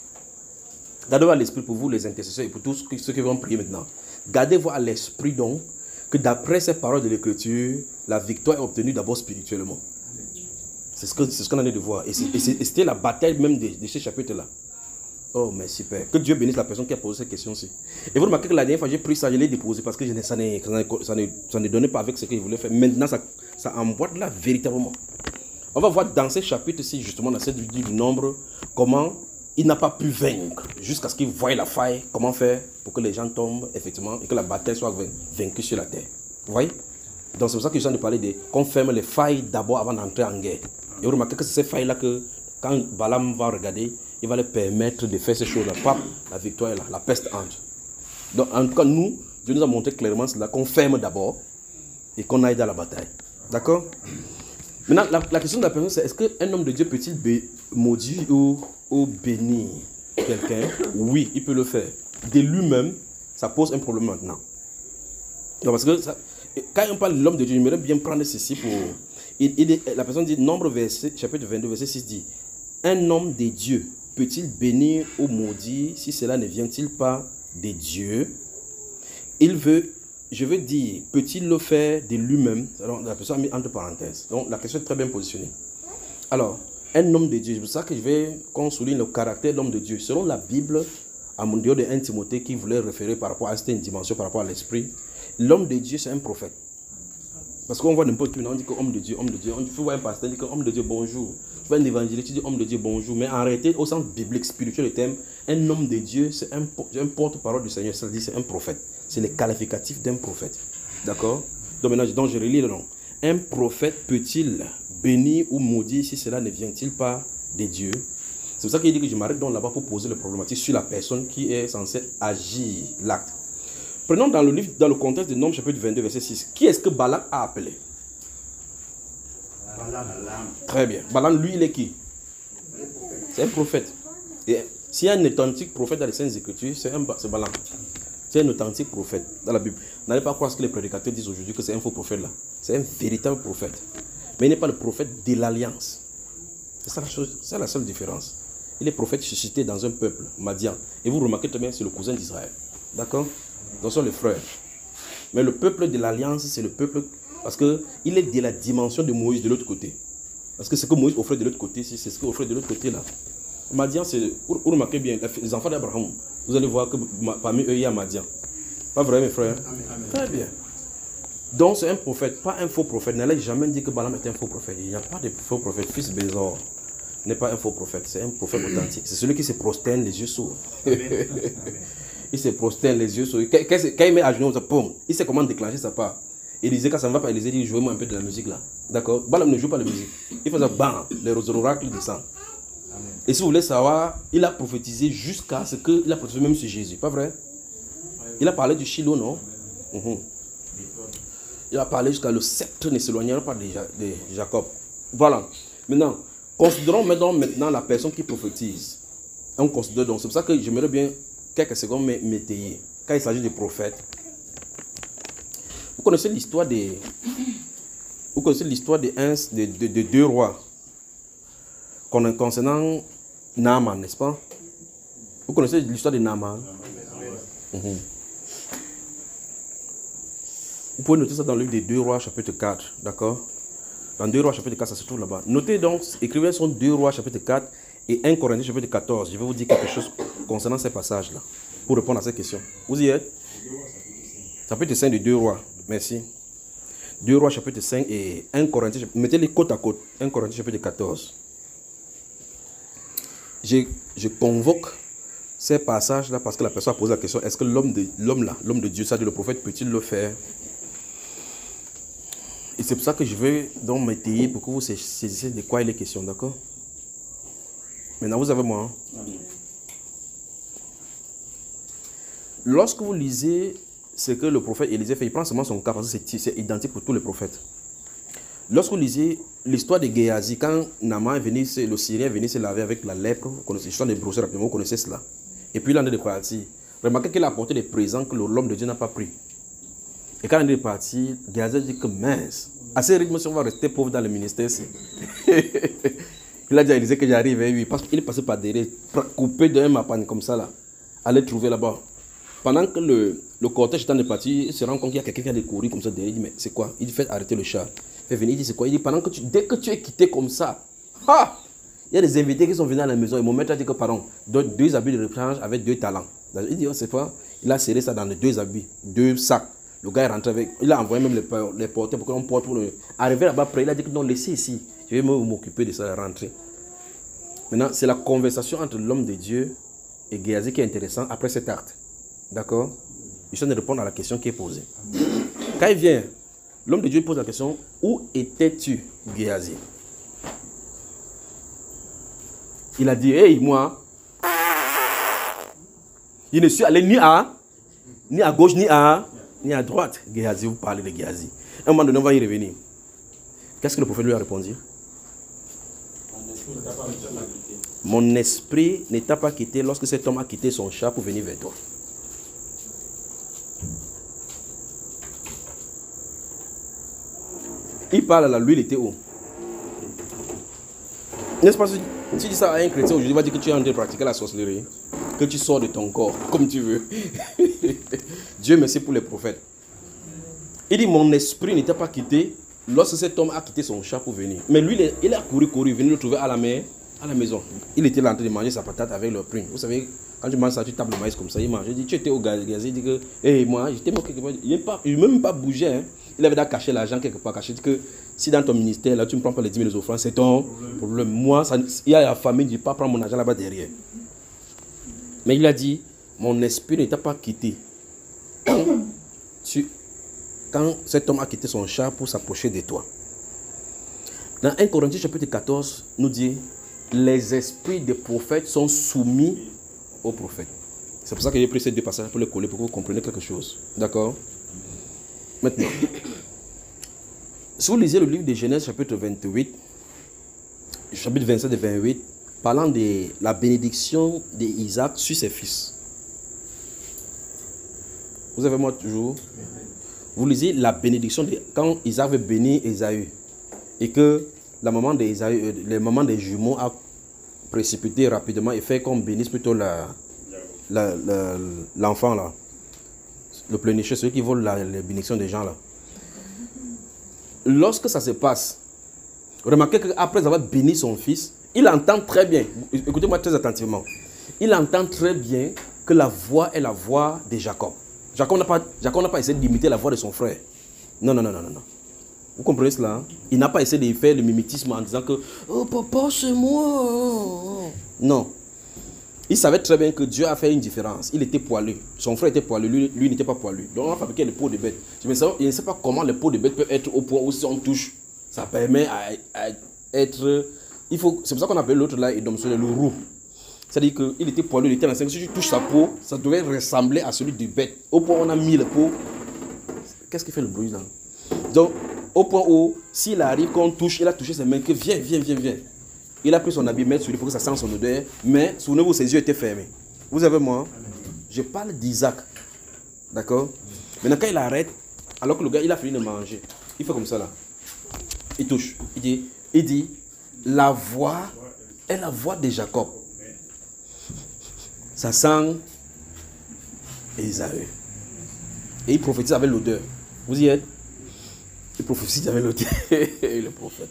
Gardez-vous à l'esprit pour vous les intercesseurs et pour tous ceux qui vont prier maintenant. Gardez-vous à l'esprit donc que d'après ces paroles de l'Écriture, la victoire est obtenue d'abord spirituellement. C'est ce qu'on est en train de voir. Et c'était la bataille même de ce chapitre-là. Oh, merci Père. Que Dieu bénisse la personne qui a posé cette question-ci. Et vous remarquez que la dernière fois, j'ai pris ça, je l'ai déposé parce que ça ne donnait pas avec ce que je voulais faire. Maintenant, ça emboîte là véritablement. On va voir dans ce chapitre-ci, justement, dans cette vidéo du nombre, comment il n'a pas pu vaincre jusqu'à ce qu'il voie la faille. Comment faire pour que les gens tombent, effectivement, et que la bataille soit vaincue sur la terre. Vous voyez? Donc c'est pour ça que je viens de parler de qu'on ferme les failles d'abord avant d'entrer en guerre. Et vous remarquez que c'est ces failles-là que, quand Balaam va regarder, il va leur permettre de faire ces choses-là. Pas la victoire est là, la peste entre. Donc en tout cas, nous, Dieu nous a montré clairement cela, qu'on ferme d'abord et qu'on aille dans la bataille. D'accord? Maintenant, la question de la personne, c'est est-ce qu'un homme de Dieu peut-il maudire ou bénir quelqu'un? Oui, il peut le faire. De lui-même, ça pose un problème maintenant. Donc, parce que quand on parle de l'homme de Dieu, j'aimerais bien prendre ceci pour... la personne dit, Nombre chapitre 22, verset 6 dit, un homme de Dieu peut-il bénir ou maudire si cela ne vient-il pas de Dieu? Je veux dire, peut-il le faire de lui-même? Alors, la personne a mis entre parenthèses. Donc, la question est très bien positionnée. Alors, un homme de Dieu, c'est pour ça que je vais qu'on souligne le caractère de l'homme de Dieu. Selon la Bible, à mon Dieu de 1 Timothée qui voulait référer par rapport à cette dimension, par rapport à l'esprit, l'homme de Dieu, c'est un prophète. Parce qu'on voit n'importe qui, on dit que homme de Dieu, homme de Dieu. On peut voir un pasteur dire que homme de Dieu, bonjour. Tu vois un évangéliste, tu dis homme de Dieu, bonjour. Mais en réalité, au sens biblique, spirituel, le terme, un homme de Dieu, c'est un porte-parole du Seigneur. Ça dit, c'est un prophète. C'est le qualificatif d'un prophète. D'accord? Donc maintenant, je relis le nom. Un prophète peut-il bénir ou maudire si cela ne vient-il pas de Dieu? C'est pour ça qu'il dit que je m'arrête donc là-bas pour poser le problématique sur la personne qui est censée agir l'acte. Prenons dans le livre, dans le contexte de Nombres chapitre 22, verset 6. Qui est-ce que Balak a appelé? Balaam. Très bien. Balaam, lui, il est qui? C'est un prophète. Et s'il y a un authentique prophète dans les Saintes Écritures, c'est Balaam. C'est un authentique prophète dans la Bible. N'allez pas croire ce que les prédicateurs disent aujourd'hui, que c'est un faux prophète là. C'est un véritable prophète. Mais il n'est pas le prophète de l'alliance. C'est ça la chose, c'est la seule différence. Il est prophète suscité dans un peuple, Madian. Et vous remarquez très bien, c'est le cousin d'Israël. D'accord? Donc ce sont les frères. Mais le peuple de l'alliance, c'est le peuple... Parce qu'il est de la dimension de Moïse de l'autre côté. Parce que ce que Moïse offrait de l'autre côté, c'est ce qu'il offrait de l'autre côté là. Madian, c'est... Vous remarquez bien, les enfants d'Abraham, vous allez voir que parmi eux, il y a Madian. Pas vrai, mes frères? Amen. Très bien. Donc c'est un prophète, pas un faux prophète. N'allez jamais dire que Balaam est un faux prophète. Il n'y a pas de faux prophète. Fils Bézor n'est pas un faux prophète. C'est un prophète authentique. C'est celui qui se prosterne les yeux sourds. Il se prosterne les yeux sourds. Quand il met à genoux, il sait comment déclencher sa part. Élisée, quand ça ne va pas, Élisée dit, jouez-moi un peu de la musique là. D'accord? Balaam ne joue pas de musique. Il fait ça, bam, les oracles descendent. Et si vous voulez savoir, il a prophétisé jusqu'à ce qu'il a prophétisé même sur Jésus. Pas vrai? Il a parlé du Shiloh, non? Il a parlé jusqu'à le sceptre ne s'éloignera pas de Jacob. Voilà. Maintenant, considérons maintenant la personne qui prophétise. On considère donc. C'est pour ça que j'aimerais bien quelques secondes m'étayer. Quand il s'agit de prophètes. Vous connaissez l'histoire des... Vous connaissez l'histoire de deux rois concernant Naaman, n'est-ce pas? Vous connaissez l'histoire de Naaman? Vous pouvez noter ça dans le livre des 2 Rois, chapitre 4, d'accord? Dans 2 Rois, chapitre 4, ça se trouve là-bas. Notez donc, écrivez sur 2 Rois, chapitre 4 et 1 Corinthiens, chapitre 14. Je vais vous dire quelque chose concernant ces passages-là, pour répondre à ces questions. Vous y êtes? Chapitre 5 de 2 Rois, merci. 2 Rois, chapitre 5 et 1 Corinthiens, mettez-les côte à côte. 1 Corinthiens, chapitre 14. Je convoque ces passages-là parce que la personne a posé la question, est-ce que l'homme de Dieu, c'est-à-dire le prophète, peut-il le faire? Et c'est pour ça que je vais donc m'étayer pour que vous saisissiez de quoi il est question, d'accord? Maintenant, vous avez moi. Hein? Lorsque vous lisez ce que le prophète Élisée fait, il prend seulement son cas parce que c'est identique pour tous les prophètes. Lorsque vous lisez l'histoire de Géasi, quand Naaman est venu, le Syrien est venu se laver avec la lèpre, vous connaissez l'histoire des brosseurs rapidement, vous connaissez cela. Et puis il en est parti. Remarquez qu'il a apporté des présents que l'homme de Dieu n'a pas pris. Et quand il est parti, Géasi dit que mince, à ce rythme, si on va rester pauvre dans le ministère, il a dit à Élisée que j'arrive, et il est passé par derrière, coupé d'un mapan comme ça, là, aller trouver là-bas. Pendant que le cortège est en parti, il se rend compte qu'il y a quelqu'un qui a découru comme ça derrière. Il dit, mais c'est quoi? Il dit, faites arrêter le char. Il fait venir, il dit, c'est quoi? Il dit, dès que tu es quitté comme ça, il y a des invités qui sont venus à la maison et mon maître a dit que, pardon, 2 habits de rechange avec 2 talents. Il dit, oh, c'est pas. Il a serré ça dans les 2 habits, 2 sacs. Le gars est rentré avec. Il a envoyé même les porteurs pour qu'on porte pour le. Arrivé là-bas, après, il a dit que non, laissez ici. Je vais m'occuper de ça, rentrer. Maintenant, c'est la conversation entre l'homme de Dieu et Géasi qui est intéressant après cet acte. D'accord? Je suis en train de répondre à la question qui est posée. Quand il vient, l'homme de Dieu pose la question, où étais-tu, Géasi? Il a dit, hey, moi, je ne suis allé ni à gauche, ni à droite. Géasi, vous parlez de Géasi. À un moment donné, on va y revenir. Qu'est-ce que le prophète lui a répondu? Mon esprit ne t'a pas quitté lorsque cet homme a quitté son chat pour venir vers toi. Il parle là, lui, il était où? N'est-ce pas? Si tu dis ça à un chrétien aujourd'hui, il va dire que tu es en train de pratiquer la sorcellerie, que tu sors de ton corps, comme tu veux. Dieu merci pour les prophètes. Il dit, mon esprit n'était pas quitté lorsque cet homme a quitté son chat pour venir. Mais lui, il a couru, venu le trouver à la maison. Il était là en train de manger sa patate avec le prune. Vous savez, quand tu manges ça, tu tapes le maïs comme ça, il mange. Il dit, tu étais au Géasi, il dit que, hey, moi, j'étais mort quelque part. Il ne même pas bougé. Hein. Il avait caché l'argent quelque part, caché. Il dit que si dans ton ministère, là, tu ne prends pas les 10 000 offrandes, c'est ton problème. Moi, il y a la famille, je ne vais pas prendre mon argent là-bas derrière. Mais il a dit, mon esprit ne t'a pas quitté. Quand cet homme a quitté son chat pour s'approcher de toi. Dans 1 Corinthiens chapitre 14, nous dit, les esprits des prophètes sont soumis aux prophètes. C'est pour ça que j'ai pris ces deux passages pour les coller, pour que vous compreniez quelque chose. D'accord? Maintenant, si vous lisez le livre de Genèse chapitre 28, chapitre 27 et 28, parlant de la bénédiction d'Isaac sur ses fils. Vous avez moi toujours? Vous lisez la bénédiction quand Isaac veut bénir Ésaü et que la maman d'Ésaü, les mamans des jumeaux a précipité rapidement et fait qu'on bénisse plutôt l'enfant là, le pleurnicheur, ceux qui volent les bénédictions des gens là. Lorsque ça se passe, remarquez qu'après avoir béni son fils, il entend très bien, écoutez-moi très attentivement, il entend très bien que la voix est la voix de Jacob. Jacob n'a pas essayé d'imiter la voix de son frère. Non. Vous comprenez cela? Hein? Il n'a pas essayé de faire le mimétisme en disant que « Oh papa, c'est moi !» Non. Il savait très bien que Dieu a fait une différence. Il était poilu. Son frère était poilu, lui n'était pas poilu. Donc on a fabriqué les peaux de bête. Je ne sais pas comment les peaux de bête peuvent être au point où si on touche, ça permet à être... C'est pour ça qu'on appelle l'autre là, Edom, le roux. C'est-à-dire qu'il était poilu, il était dans le sens que si tu touches sa peau, ça devait ressembler à celui du bête. Au point où on a mis la peau. Qu'est-ce qui fait le bruit là? Donc, au point où, s'il arrive qu'on touche, il a touché ses mains, que viens. Il a pris son habit, mettre sur lui pour que ça sente son odeur, mais souvenez-vous, ses yeux étaient fermés. Vous avez moi? Je parle d'Isaac. D'accord? Maintenant, quand il arrête, alors que le gars, il a fini de manger, il fait comme ça là. Il touche. Il dit, la voix est la voix de Jacob. Ça sent Ésaü. Et il prophétise avec l'odeur. Vous y êtes? Il prophétise avec l'odeur. Le prophète.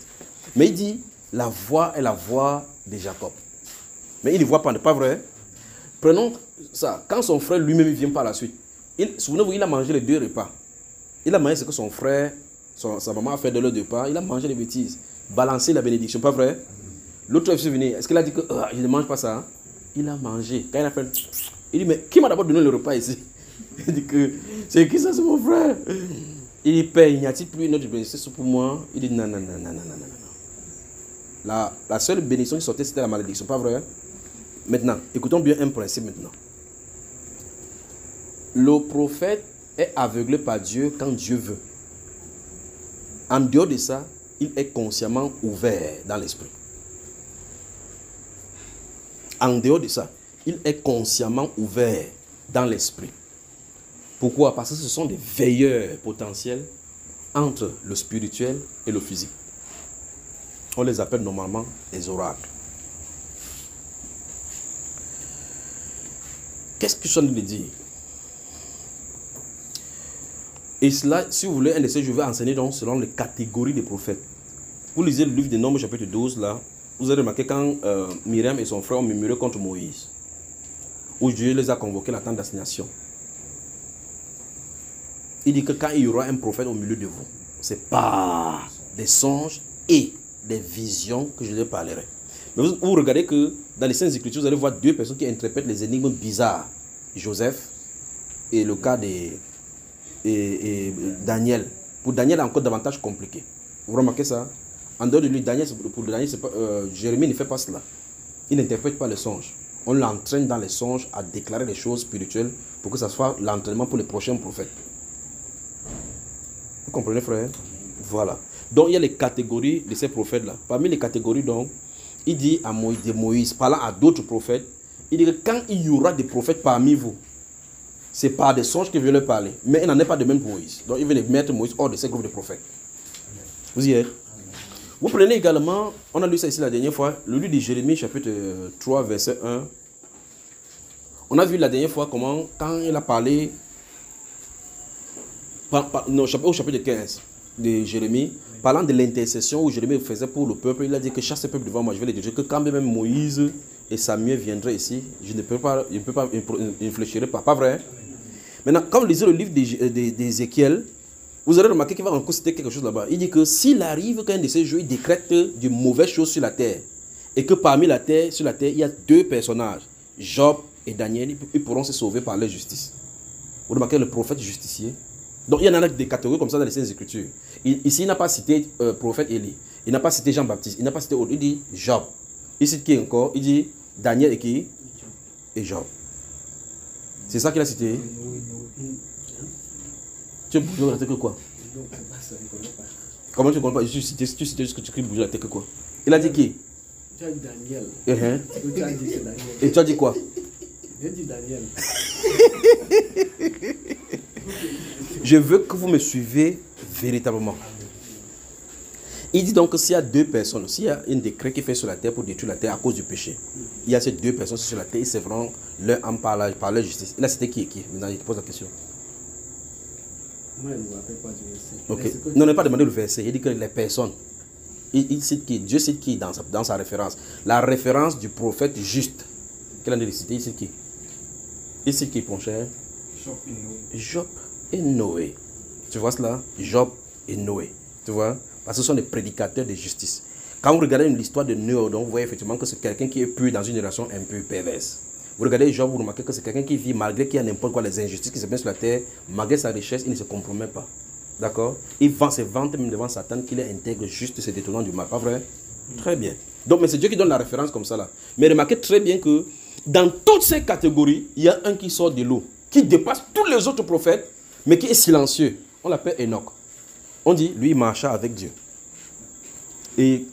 Mais il dit, la voix est la voix de Jacob. Mais il ne voit pas, n'est pas vrai? Prenons ça. Quand son frère lui-même vient par la suite, souvenez-vous, il a mangé les 2 repas. Il a mangé ce que son frère, sa maman a fait de leur repas. Il a mangé les bêtises. Balancer la bénédiction, pas vrai? L'autre est venu. Est-ce qu'il a dit que je ne mange pas ça? Il a mangé. Quand il a fait, il dit, mais qui m'a d'abord donné le repas ici? Il dit que, c'est qui ça? C'est mon frère. Il dit, Père, il n'y a-t-il plus une autre bénédiction pour moi? Il dit, non. La seule bénédiction qui sortait, c'était la malédiction, pas vrai? Maintenant, écoutons bien un principe maintenant. Le prophète est aveuglé par Dieu quand Dieu veut. En dehors de ça, il est consciemment ouvert dans l'esprit. En dehors de ça, il est consciemment ouvert dans l'esprit. Pourquoi? Parce que ce sont des veilleurs potentiels entre le spirituel et le physique. On les appelle normalement les oracles. Qu'est-ce que je suis en train de dire? Et cela, si vous voulez, un de ces, je vais enseigner donc selon les catégories des prophètes. Vous lisez le livre des Nombres, chapitre 12, là. Vous avez remarqué quand Myriam et son frère ont murmuré contre Moïse, où Dieu les a convoqués à la tente d'assignation. Il dit que quand il y aura un prophète au milieu de vous, c'est par des songes et des visions que je leur parlerai. Mais vous regardez que dans les Saintes Écritures, vous allez voir deux personnes qui interprètent les énigmes bizarres. Joseph et le cas de Daniel. Pour Daniel, c'est encore davantage compliqué. Vous remarquez ça? En dehors de lui, pour Daniel, Jérémie ne fait pas cela. Il n'interprète pas les songes. On l'entraîne dans les songes à déclarer les choses spirituelles pour que ça soit l'entraînement pour les prochains prophètes. Vous comprenez, frère? Voilà. Donc, il y a les catégories de ces prophètes-là. Parmi les catégories, donc, il dit à Moïse, parlant à d'autres prophètes, il dit que quand il y aura des prophètes parmi vous, c'est par des songes qu'il veut leur parler. Mais il n'en est pas de même pour Moïse. Donc, il veut mettre Moïse hors de ces groupes de prophètes. Vous y êtes? Vous prenez également, on a lu ça ici la dernière fois, le livre de Jérémie, chapitre 3, verset 1. On a vu la dernière fois comment, quand il a parlé, au chapitre 15 de Jérémie, parlant de l'intercession où Jérémie faisait pour le peuple, il a dit que chaque peuple devant moi, je vais les diriger, que quand même Moïse et Samuel viendraient ici, je ne peux pas, je ne fléchirai pas. Pas vrai? Maintenant, quand vous lisez le livre d'Ézéchiel, vous aurez remarqué qu'il va encore citer quelque chose là-bas. Il dit que s'il arrive qu'un de ces jours, il décrète de mauvaises choses sur la terre, et que parmi sur la terre, il y a deux personnages, Job et Daniel, ils pourront se sauver par leur justice. Vous remarquez le prophète justicier? Donc il y en a des catégories comme ça dans les Saintes Écritures. Ici, il n'a pas cité prophète Élie, il n'a pas cité Jean-Baptiste, il n'a pas cité autre, il dit Job. Il cite qui encore? Il dit Daniel et qui? Et Job. C'est ça qu'il a cité? Tu bouges la tête que quoi? Comment tu ne connais pas? Tu cites juste que tu bouges la tête que quoi? Il a dit qui? Tu as dit Daniel. Tu as dit c'est Daniel. Et tu as dit quoi? J'ai dit Daniel. Je veux que vous me suivez véritablement. Il dit donc que s'il y a deux personnes, s'il y a un décret qui fait sur la terre pour détruire la terre à cause du péché, il y a ces deux personnes sur la terre, ils seront leur âme par leur justice. Là, c'était qui et qui? Maintenant, je te pose la question. Moi, je ne me rappelle pas du verset. Ok. Non, on n'a pas demandé le verset. Il dit que les personnes. Il cite qui? Dieu cite qui dans sa référence? La référence du prophète juste. Quelle année il cite? Il cite qui? Il cite qui, mon cher? Job et Noé. Tu vois cela? Job et Noé. Tu vois? Parce que ce sont des prédicateurs de justice. Quand vous regardez l'histoire de Noé, donc vous voyez effectivement que c'est quelqu'un qui est pur dans une relation un peu perverse. Vous regardez Job, vous remarquez que c'est quelqu'un qui vit malgré qu'il y a n'importe quoi, les injustices qui se mettent sur la terre, malgré sa richesse, il ne se compromet pas. D'accord? Il se vante même devant Satan qu'il est intègre, juste se détournant du mal. Pas vrai? Très bien. Donc, mais c'est Dieu qui donne la référence comme ça là. Mais remarquez très bien que dans toutes ces catégories, il y a un qui sort de l'eau, qui dépasse tous les autres prophètes, mais qui est silencieux. On l'appelle Enoch. On dit, lui, il marcha avec Dieu. Et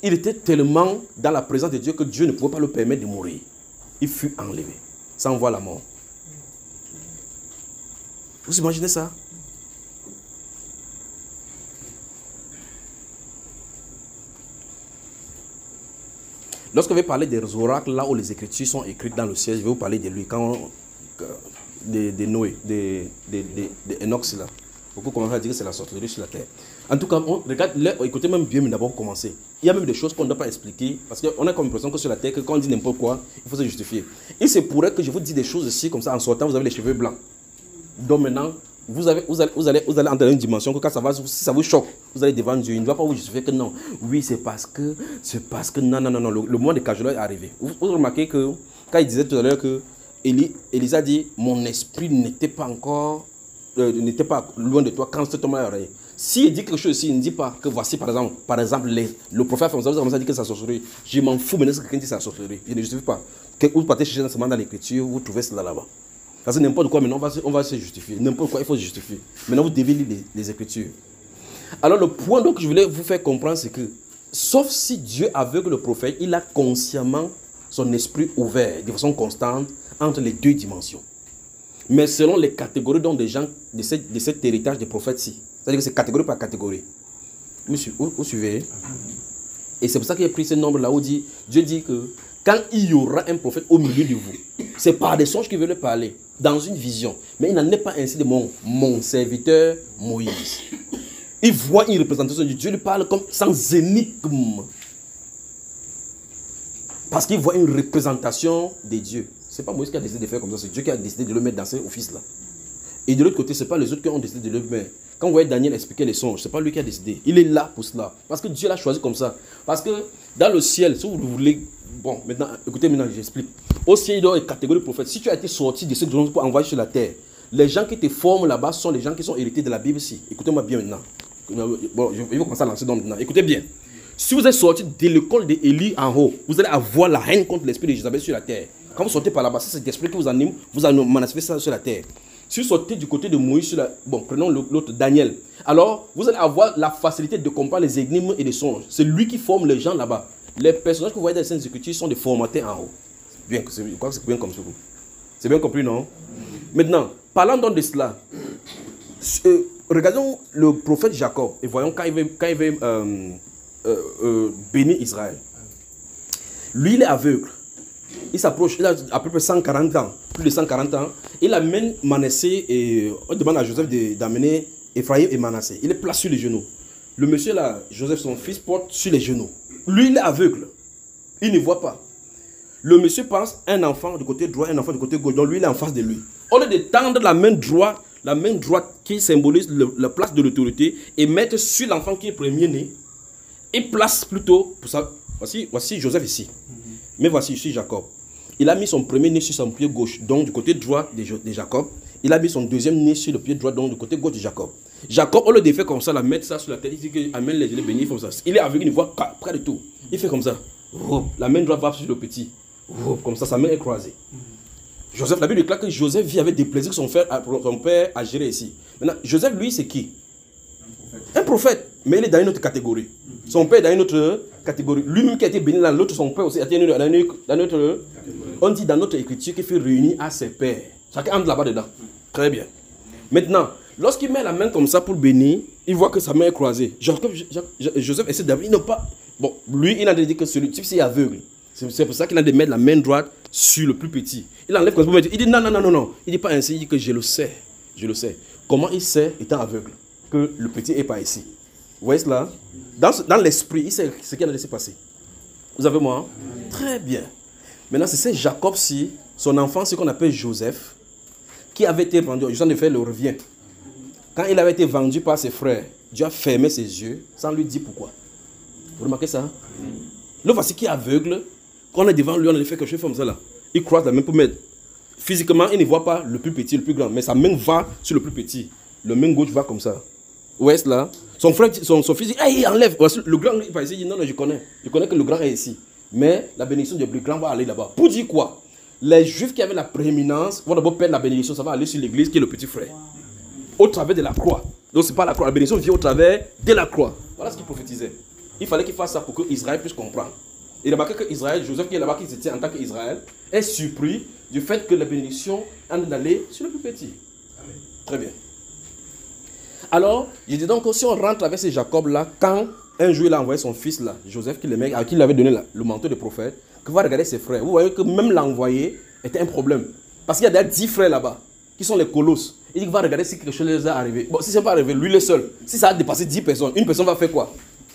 il était tellement dans la présence de Dieu que Dieu ne pouvait pas le permettre de mourir. Il fut enlevé, sans voir la mort. Vous imaginez ça? Lorsque je vais parler des oracles, là où les écritures sont écrites dans le ciel, je vais vous parler de lui, de Noé, de Enoch, là. Beaucoup commencent à dire que c'est la sorcellerie sur la terre. En tout cas, regarde, écoutez même bien, mais d'abord commencer. Il y a même des choses qu'on ne doit pas expliquer, parce qu'on a comme l'impression que sur la terre, que quand on dit n'importe quoi, il faut se justifier. Et c'est pourrait que je vous dise des choses ici, comme ça, en sortant, vous avez les cheveux blancs. Donc maintenant, vous allez entrer dans une dimension que quand si ça vous choque, vous allez devant Dieu. Il ne va pas vous justifier que non. Oui, c'est parce que, non. Le moment de Cajolo est arrivé. Vous remarquez que, quand il disait tout à l'heure que Élisa dit, mon esprit n'était pas encore, n'était pas loin de toi quand cet homme est arrivé. S'il dit quelque chose ici, il ne dit pas que voici par exemple le prophète vous avez commencé à dire que c'est la sorcellerie. Je m'en fous maintenant que quelqu'un dit que c'est la sorcellerie. Je ne justifie pas. Vous partez chercher dans l'écriture, vous trouvez cela là-bas. Parce que n'importe quoi, maintenant on va se justifier. N'importe quoi, il faut se justifier. Maintenant vous devez lire les écritures. Alors le point donc que je voulais vous faire comprendre, c'est que, sauf si Dieu aveugle le prophète, il a consciemment son esprit ouvert de façon constante entre les deux dimensions. Mais selon les catégories donc des gens de cet héritage des prophètes-ci. C'est-à-dire que c'est catégorie par catégorie. Vous suivez? Et c'est pour ça qu'il a pris ce nombre-là où Dieu dit que quand il y aura un prophète au milieu de vous, c'est par des songes qu'il veut le parler, dans une vision. Mais il n'en est pas ainsi de mon serviteur Moïse. Il voit une représentation de Dieu, il parle comme sans énigme. Parce qu'il voit une représentation de Dieu. Ce n'est pas Moïse qui a décidé de faire comme ça, c'est Dieu qui a décidé de le mettre dans cet office-là. Et de l'autre côté, ce n'est pas les autres qui ont décidé de le mettre. Quand vous voyez Daniel expliquer les songes, ce n'est pas lui qui a décidé. Il est là pour cela. Parce que Dieu l'a choisi comme ça. Parce que dans le ciel, si vous voulez... Bon, maintenant, écoutez, maintenant, j'explique. Au ciel, il y a une catégorie de prophètes. Si tu as été sorti de ce que Dieu pour envoyer sur la terre, les gens qui te forment là-bas sont les gens qui sont hérités de la Bible ici. Écoutez-moi bien maintenant. Bon, je vais commencer à lancer donc maintenant. Écoutez bien. Si vous êtes sorti de l'école d'Élie en haut, vous allez avoir la haine contre l'esprit de Jézabel sur la terre. Quand vous sortez par là-bas, c'est cet esprit qui vous anime, vous allez manifester ça sur la terre. Si vous sortez du côté de Moïse, sur la... bon, prenons l'autre Daniel. Alors, vous allez avoir la facilité de comprendre les énigmes et les songes. C'est lui qui forme les gens là-bas. Les personnages que vous voyez dans les Saintes Écritures sont des formateurs en haut. Bien, je crois que c'est bien comme ça. C'est bien compris, non? Maintenant, parlant donc de cela, regardons le prophète Jacob et voyons quand il veut bénir Israël. Lui, il est aveugle. Il s'approche, il a à peu près 140 ans, plus de 140 ans. Il amène Manassé et on demande à Joseph d'amener Ephraïm et Manassé. Il est placé sur les genoux. Le monsieur là, Joseph, son fils, porte sur les genoux. Lui, il est aveugle. Il ne voit pas. Le monsieur pense un enfant du côté droit, un enfant du côté gauche. Donc lui, il est en face de lui. Au lieu de tendre la main droite qui symbolise la place de l'autorité et mettre sur l'enfant qui est premier-né, il place plutôt, pour ça, voici Joseph ici. Mais voici ici Jacob. Il a mis son premier nez sur son pied gauche, donc du côté droit de Jacob. Il a mis son deuxième nez sur le pied droit, donc du côté gauche de Jacob. Jacob, au lieu de faire comme ça, la mettre ça sur la tête, il dit qu'il amène les bénis comme ça. Il est aveugle, il ne voit pas près de tout. Il fait comme ça. La main droite va sur le petit. Comme ça, sa main est croisée. Joseph, la Bible déclare que Joseph vit avec des plaisirs que son père a géré ici. Maintenant, Joseph, lui, c'est qui? Un prophète. Mais il est dans une autre catégorie. Son père est dans une autre catégorie. Lui-même qui a été béni dans l'autre, son père aussi a été dans une autre. On dit dans notre écriture qu'il fait réunir à ses pères. Chacun entre là-bas dedans. Très bien. Maintenant, lorsqu'il met la main comme ça pour bénir, il voit que sa main est croisée. Joseph essaie d'avoir. Il n'a pas. Bon, lui, il a dit que celui-ci est aveugle. C'est pour ça qu'il a de mettre la main droite sur le plus petit. Il enlève comme ça. Il dit non. Il ne dit pas ainsi. Il dit que je le sais. Je le sais. Comment il sait, étant aveugle, que le petit n'est pas ici? Vous voyez cela? Dans l'esprit, il sait ce qui a laissé passer. Vous avez moi? Très bien. Maintenant, c'est Jacob-ci, son enfant, ce qu'on appelle Joseph, qui avait été vendu. Je viens de faire le revient. Quand il avait été vendu par ses frères, Dieu a fermé ses yeux sans lui dire pourquoi. Vous remarquez ça? Le voici qui est aveugle. Quand on est devant lui, on a fait quelque chose comme ça là. Il croise la main pour mettre. Physiquement, il ne voit pas le plus petit, le plus grand, mais sa main va sur le plus petit. Le main gauche va comme ça. Où est-ce là? Son frère, son fils dit, hey, il enlève. Le grand, il va ici, il dit, non, je connais. Je connais que le grand est ici. Mais la bénédiction du plus grand va aller là-bas. Pour dire quoi? Les juifs qui avaient la prééminence vont d'abord perdre la bénédiction, ça va aller sur l'église qui est le petit frère. Au travers de la croix. Donc, ce n'est pas la croix. La bénédiction vient au travers de la croix. Voilà ce qu'il prophétisait. Il fallait qu'il fasse ça pour que Israël puisse comprendre. Et remarquez que Israël, Joseph qui est là-bas, qui se tient en tant qu'Israël, est surpris du fait que la bénédiction en est d'aller sur le plus petit. Amen. Très bien. Alors, je dis donc que si on rentre avec ce Jacob-là, quand un jour il a envoyé son fils là, Joseph, à qui il avait donné le manteau de prophète, que va regarder ses frères. Vous voyez que même l'envoyé était un problème. Parce qu'il y a des 10 frères là-bas, qui sont les colosses. Il dit qu'il va regarder si quelque chose les est arrivé. Bon, si ce n'est pas arrivé, lui il est seul. Si ça a dépassé 10 personnes, une personne va faire quoi?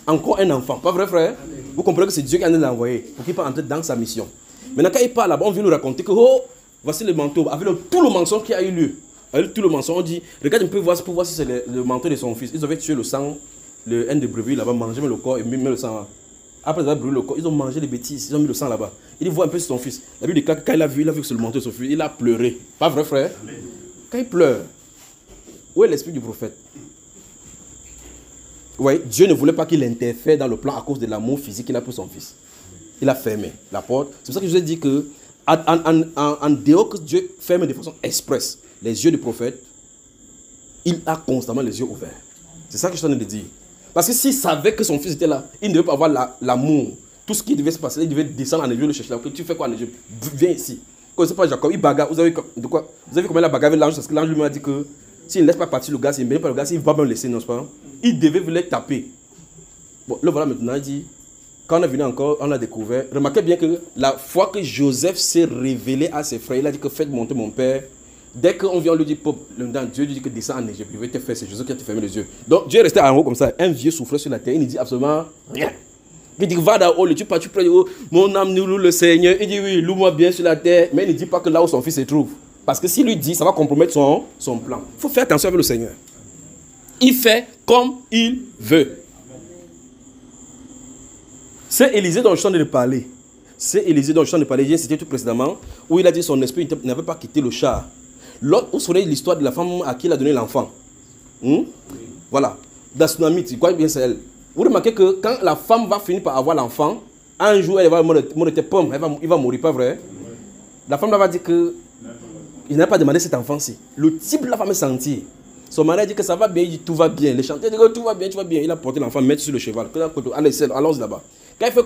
Encore un enfant. Pas vrai, frère? Amen. Vous comprenez que c'est Dieu qui en a envoyé pour qu'il puisse entrer dans sa mission. Maintenant, quand il parle là-bas, on vient nous raconter que, oh, voici le manteau. Avec tout le mensonge qui a eu lieu. Avec tout le mensonge, on dit, regarde un peu pour voir si c'est le manteau de son fils. Ils avaient tué le sang, le haine de brebis là-bas, mangé le corps et mis le sang. Après avoir brûlé le corps, ils ont mangé les bêtises, ils ont mis le sang là-bas. Il voit un peu sur son fils. La Bible déclare que quand il a vu que c'est le manteau de son fils, il a pleuré. Pas vrai, frère? Amen. Quand il pleure, où est l'esprit du prophète? Oui, Dieu ne voulait pas qu'il interfère dans le plan à cause de l'amour physique qu'il a pour son fils. Il a fermé la porte. C'est pour ça que je vous ai dit que, en dehors que Dieu ferme de façon expresse les yeux du prophète, il a constamment les yeux ouverts. C'est ça que je suis en train de dire. Parce que s'il savait que son fils était là, il ne devait pas avoir l'amour. Tout ce qui devait se passer, il devait descendre en Égypte le chercher. Tu fais quoi en Égypte? Viens ici. Quand c'est pas Jacob, il bagarre. Vous avez de quoi? Vous avez vu comment il a bagarré avec l'ange? Parce que l'ange lui a dit que s'il ne laisse pas partir le gars, s'il ne met pas le gars, il ne va pas me laisser, non pas? Il devait venir taper. Bon, le voilà maintenant, il dit, quand on est venu encore, on a découvert. Remarquez bien que la fois que Joseph s'est révélé à ses frères, il a dit que faites monter mon père. Dès qu'on vient lui dire, Dieu lui dit que descend en Égypte, il va te faire, c'est Joseph qui a te fermé les yeux. Donc Dieu est resté en haut comme ça, un vieux souffleur sur la terre, il ne dit absolument rien. Il dit, va d'en haut, tu prends haut, mon âme nous loue le Seigneur. Il dit, oui, loue-moi bien sur la terre, mais il ne dit pas que là où son fils se trouve. Parce que s'il lui dit, ça va compromettre son plan. Il faut faire attention avec le Seigneur. Il fait comme il veut. C'est Élisée dont je suis en train de parler. C'est Élisée dont je suis en train de parler. J'ai cité tout précédemment, où il a dit que son esprit n'avait pas quitté le char. L'autre, vous savez l'histoire de la femme à qui il a donné l'enfant. Voilà. Dans Tsunamite, quoi bien c'est elle. Vous remarquez que quand la femme va finir par avoir l'enfant, un jour elle va mourir de pomme, il va mourir, pas vrai? La femme va dire que il n'a pas demandé cet enfant-ci. Le type de la femme est senti. Son mari a dit que ça va bien, il dit tout va bien. Les chanteurs disent que tout va bien, tu vas bien. Il a porté l'enfant, mettre sur le cheval. Allez, allons là-bas. Quand il fait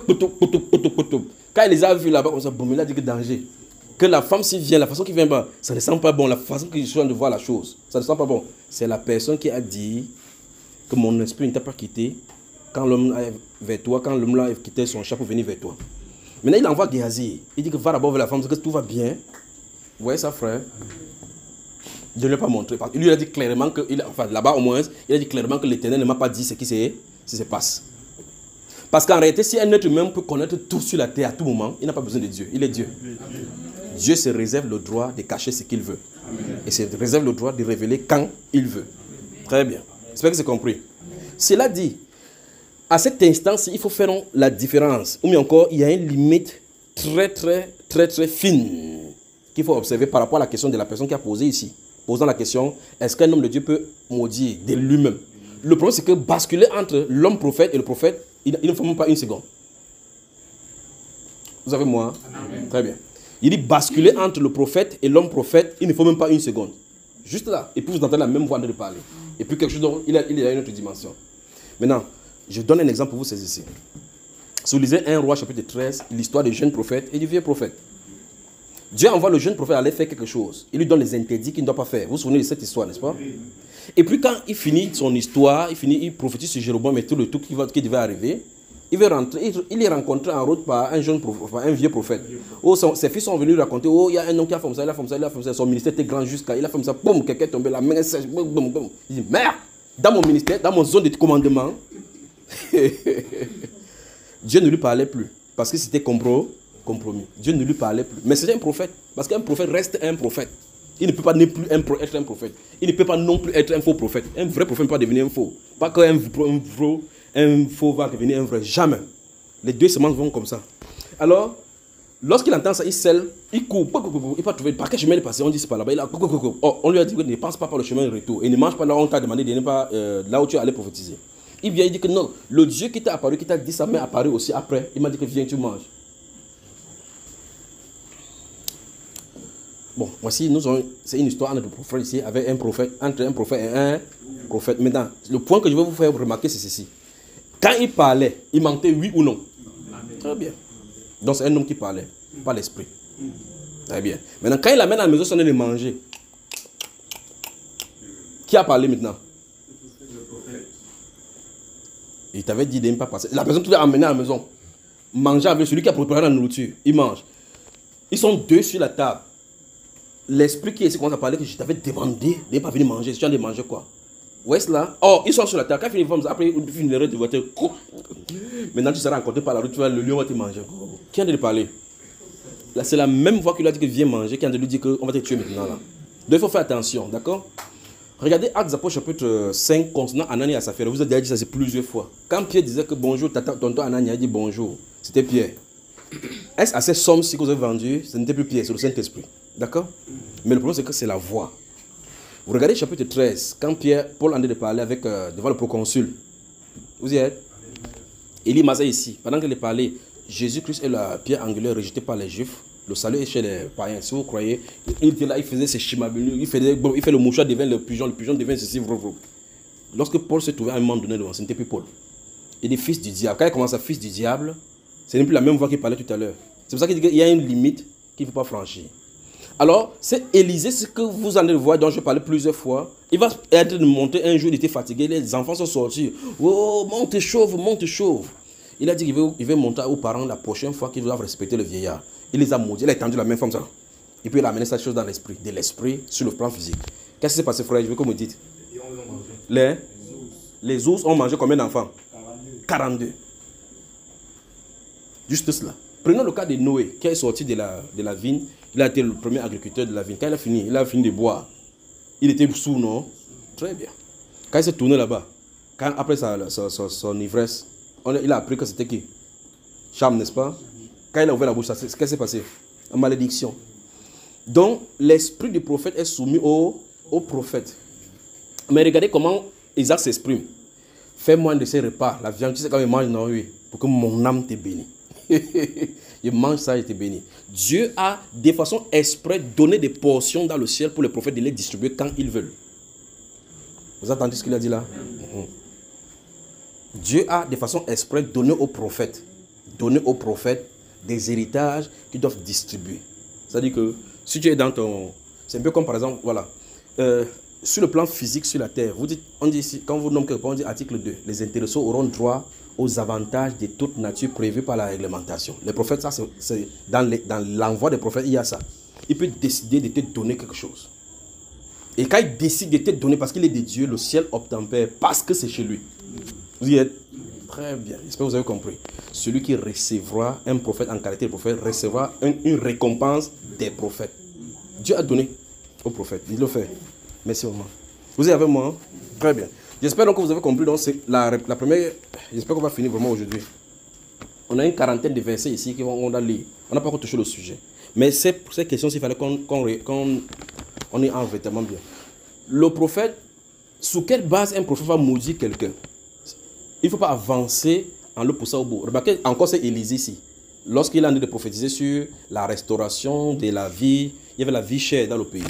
quand il les a vus là-bas, il a dit que danger. Que la femme s'y vient, la façon qu'il vient, ça ne sent pas bon. La façon qu'il est en train de voir la chose, ça ne sent pas bon. C'est la personne qui a dit que mon esprit ne t'a pas quitté quand l'homme est vers toi, quand l'homme a quitté son chat pour venir vers toi. Maintenant, il envoie Géasi. Il dit que va d'abord vers la femme, parce que tout va bien. Vous voyez ça, frère? Je ne lui ai pas montré. Il lui a dit clairement que, enfin là-bas au moins, il a dit clairement que l'Éternel ne m'a pas dit ce qui se passe. Parce qu'en réalité, si un être humain peut connaître tout sur la terre à tout moment, il n'a pas besoin de Dieu. Il est Dieu. Dieu se réserve le droit de cacher ce qu'il veut. Et se réserve le droit de révéler quand il veut. Très bien. J'espère que c'est compris. Cela dit, à cet instant-ci, il faut faire la différence. Ou bien encore, il y a une limite très fine qu'il faut observer par rapport à la question de la personne qui a posé ici. Posant la question, est-ce qu'un homme de Dieu peut maudire de lui-même? Le problème, c'est que basculer entre l'homme prophète et le prophète, il ne faut même pas une seconde. Vous avez moi? Amen. Très bien. Il dit basculer entre le prophète et l'homme prophète, il ne faut même pas une seconde. Juste là. Et puis vous entendez la même voix de parler. Et puis quelque chose dont il a une autre dimension. Maintenant, je donne un exemple pour vous saisir. Si vous lisez 1 Roi chapitre 13, l'histoire du jeune prophète et du vieux prophète. Dieu envoie le jeune prophète aller faire quelque chose. Il lui donne les interdits qu'il ne doit pas faire. Vous vous souvenez de cette histoire, n'est-ce pas? Et puis quand il finit son histoire, il prophétise sur Jéroboam et tout le tout qui devait arriver. Il veut rentrer, il est rencontré en route par un vieux prophète. Oh, ses fils sont venus raconter, oh, il y a un homme qui a fait ça, il a fait ça, son ministère était grand jusqu'à, il a fait ça, boum, quelqu'un est tombé, la main est sèche, boum, boum, boum. Il dit, merde, dans mon ministère, dans mon zone de commandement, Dieu ne lui parlait plus, parce que c'était compromis. Dieu ne lui parlait plus. Mais c'était un prophète, parce qu'un prophète reste un prophète. Il ne peut pas ne plus être un prophète. Il ne peut pas non plus être un faux prophète. Un vrai prophète ne peut pas devenir un faux. Pas qu'un faux va devenir un vrai. Jamais. Les deux semences vont comme ça. Alors, lorsqu'il entend ça, il scelle, il court, il va trouver par quel chemin il est passé. On dit c'est pas là-bas. On lui a dit ne passe pas par le chemin de retour. Et ne mange pas là où on t'a demandé de ne pas là où tu es allé prophétiser. Il vient, il dit que non, le Dieu qui t'a apparu, qui t'a dit ça m'est apparu aussi après. Il m'a dit que viens, tu manges. Bon, voici, c'est une histoire entre prophète ici, avec entre un prophète et un prophète. Maintenant, le point que je vais vous faire remarquer, c'est ceci. Quand il parlait, il mentait oui ou non? Amen. Très bien. Donc c'est un homme qui parlait, pas l'esprit. Très bien. Maintenant, quand il amène à la maison, c'est de manger. Qui a parlé maintenant? Le prophète. Il t'avait dit de ne pas passer. La personne qui l'a amené à la maison, manger avec celui qui a préparé la nourriture, il mange. Ils sont deux sur la table. L'esprit qui est ici commence à parler que je t'avais demandé de ne pas venir manger. Tu as de manger quoi? Où est-ce là? Oh, ils sont sur la table. Quand ils finissent, après ils finiront de voter. Maintenant tu seras rencontré par la route, tu vas, le lion va te manger. Qui a de parler? Là, c'est la même voix qui lui a dit que viens manger, qui a de lui dire qu'on va te tuer maintenant là. Donc il faut faire attention, d'accord? Regardez Actes Apôtres chapitre 5 concernant Anani et Saphira. Vous avez déjà dit ça c'est plusieurs fois. Quand Pierre disait que bonjour, tonton Anani a dit bonjour, c'était Pierre. Est-ce à ces sommes-ci que vous avez vendues, ce n'était plus Pierre, c'est le Saint-Esprit. D'accord? Mais le problème, c'est que c'est la voix. Vous regardez chapitre 13, quand Paul en est de parler avec, devant le proconsul. Vous y êtes? Élie Maza ici. Pendant qu'il parlait, Jésus-Christ est la pierre angulaire rejetée par les Juifs. Le salut est chez les païens. Si vous croyez, il était là, il faisait ses chimabulus, il fait le mouchoir devient le pigeon devient ceci. Lorsque Paul se trouvait à un moment donné devant, ce n'était plus Paul. Il est fils du diable. Quand il commence à fils du diable, ce n'est plus la même voix qu'il parlait tout à l'heure. C'est pour ça qu'il dit qu'il y a une limite qu'il ne faut pas franchir. Alors, c'est Élisée, ce que vous allez voir, dont je parlais plusieurs fois. Il va être de monter un jour, il était fatigué, les enfants sont sortis. Oh, monte chauve, monte chauve. Il a dit qu'il veut monter aux parents la prochaine fois qu'ils doivent respecter le vieillard. Il les a maudits, il a étendu la main comme ça. Et puis il a amené cette chose dans l'esprit, de l'esprit sur le plan physique. Qu'est-ce qui s'est passé, frère? Je veux que vous me dites. Les ours ont mangé combien d'enfants? 42. Juste cela. Prenons le cas de Noé, qui est sorti de la vigne. Il a été le premier agriculteur de la vigne. Quand il a fini de boire. Il était sous, non? Très bien. Quand il s'est tourné là-bas, après son ivresse, il a appris que c'était qui? Cham, n'est-ce pas? Quand il a ouvert la bouche, qu'est-ce qui s'est passé? Une malédiction. Donc, l'esprit du prophète est soumis au prophète. Mais regardez comment Isaac s'exprime. Fais-moi un de ces repas. La viande, tu sais quand il mange, non, oui, pour que mon âme te bénisse. Il mange ça et te bénit. Dieu a, de façon exprès, donné des portions dans le ciel pour les prophètes de les distribuer quand ils veulent. Vous entendez ce qu'il a dit là? Dieu a, de façon exprès, donné aux prophètes des héritages qu'ils doivent distribuer. C'est-à-dire que si tu es dans ton... C'est un peu comme par exemple, voilà. Sur le plan physique, sur la terre, on dit ici, quand vous nommez quelque part, on dit article 2, les intéressés auront droit aux avantages de toute nature prévus par la réglementation. Les prophètes, ça, c'est dans l'envoi des prophètes, il y a ça. Il peut décider de te donner quelque chose. Et quand il décide de te donner, parce qu'il est de Dieu, le ciel obtempère, parce que c'est chez lui. Vous y êtes? Très bien, j'espère que vous avez compris. Celui qui recevra un prophète en qualité de prophète recevra une récompense des prophètes. Dieu a donné aux prophètes, il le fait. Merci maman. Vous êtes avec moi? Hein? Très bien. J'espère donc que vous avez compris. Donc c'est la première. J'espère qu'on va finir vraiment aujourd'hui. On a une quarantaine de versets ici qu'on a lire. On n'a pas encore touché le sujet. Mais ces questions, il fallait qu'on ait en vêtement bien. Le prophète, sous quelle base un prophète va maudire quelqu'un? Il ne faut pas avancer en le poussant au bout. Remarquez, encore c'est Élisée ici. Lorsqu'il a envie de prophétiser sur la restauration de la vie, il y avait la vie chère dans le pays.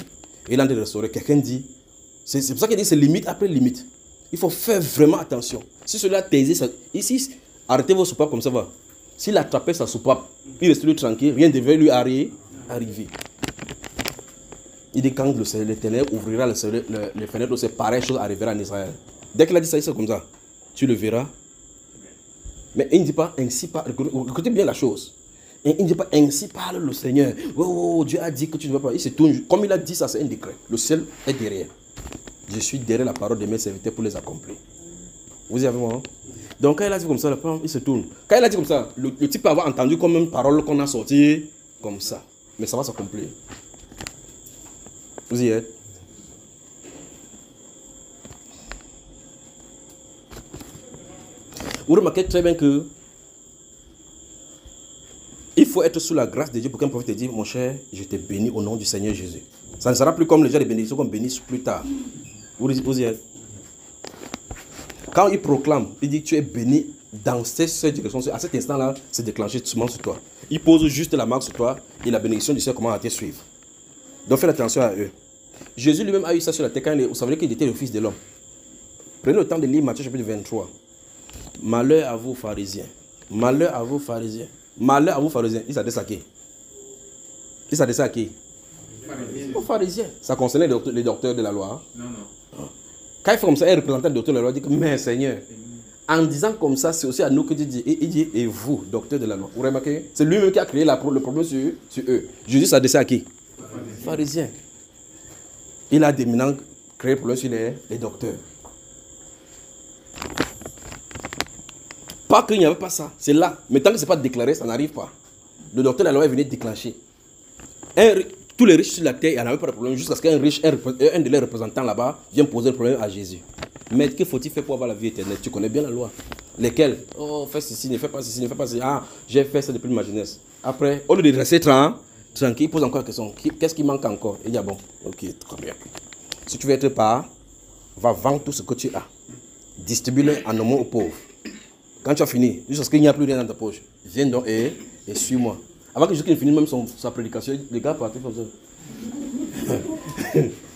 Et il a envie de restaurer. Quelqu'un dit, c'est pour ça qu'il dit c'est limite après limite. Il faut faire vraiment attention. Si celui-là taisé, ici, arrêtez vos soupapes comme ça va. S'il attrapait sa soupape, il restait tranquille, rien ne devait lui arriver. Il dit quand l'Éternel ouvrira les fenêtres, c'est pareille chose arrivera en Israël. Dès qu'il a dit ça, c'est comme ça. Tu le verras. Mais il ne dit pas ainsi parle. Écoutez bien la chose. Et il ne dit pas ainsi parle le Seigneur. Oh, Dieu a dit que tu ne vas pas. Il se tourne. Comme il a dit ça, c'est un décret. Le ciel est derrière. Je suis derrière la parole de mes serviteurs pour les accomplir. Vous y avez moi? Hein? Donc quand il a dit comme ça, il se tourne. Quand il a dit comme ça, le type peut avoir entendu comme une parole qu'on a sortie comme ça. Mais ça va s'accomplir. Vous y êtes? Vous remarquez très bien que il faut être sous la grâce de Dieu pour qu'un prophète te dise, mon cher, je te bénis au nom du Seigneur Jésus. Ça ne sera plus comme les gens de bénédiction qu'on bénisse plus tard. Vous y êtes? Quand il proclame, il dit, tu es béni dans cette direction. À cet instant-là, c'est déclenché seulement sur toi. Il pose juste la marque sur toi et la bénédiction du Seigneur commence à te suivre. Donc faites attention à eux. Jésus lui-même a eu ça sur la terre quand vous savez qu'il était le Fils de l'homme. Prenez le temps de lire Matthieu chapitre 23. Malheur à vous, pharisiens. Malheur à vous, pharisiens. Malheur à vous, pharisiens. Il s'adresse à qui? Il s'adresse à qui? Aux pharisiens. Ça concernait les docteurs de la loi. Hein? Non. Quand il fait comme ça, un représentant du docteur de la loi dit que, mais Seigneur, en disant comme ça, c'est aussi à nous que Dieu dit. Il dit, et vous, docteurs de la loi. Vous remarquez? C'est lui-même qui a créé le problème sur eux. Jésus s'adressait à qui? Pharisiens. Il a déminant créé le problème sur les docteurs. Pas qu'il n'y avait pas ça, c'est là. Mais tant que ce n'est pas déclaré, ça n'arrive pas. Le docteur de la loi est venu déclencher. Tous les riches sur la terre, il n'y en avait pas de problème, jusqu'à ce qu'un riche, un de leurs représentants là-bas, vienne poser le problème à Jésus. Mais que faut-il faire pour avoir la vie éternelle? Tu connais bien la loi. Lesquelles? Oh, fais ceci, ne fais pas ceci, ne fais pas ceci. Ah, j'ai fait ça depuis ma jeunesse. Après, au lieu de rester tranquille, il pose encore la question. Qu'est-ce qui manque encore? Il dit, ah bon, ok, très bien. Si tu veux être part, va vendre tout ce que tu as. Distribue-le en amour aux pauvres. Quand tu as fini, jusqu'à ce qu'il n'y a plus rien dans ta poche, viens donc et suis-moi. Avant que Jésus finisse même sa prédication, les gars partaient comme ça.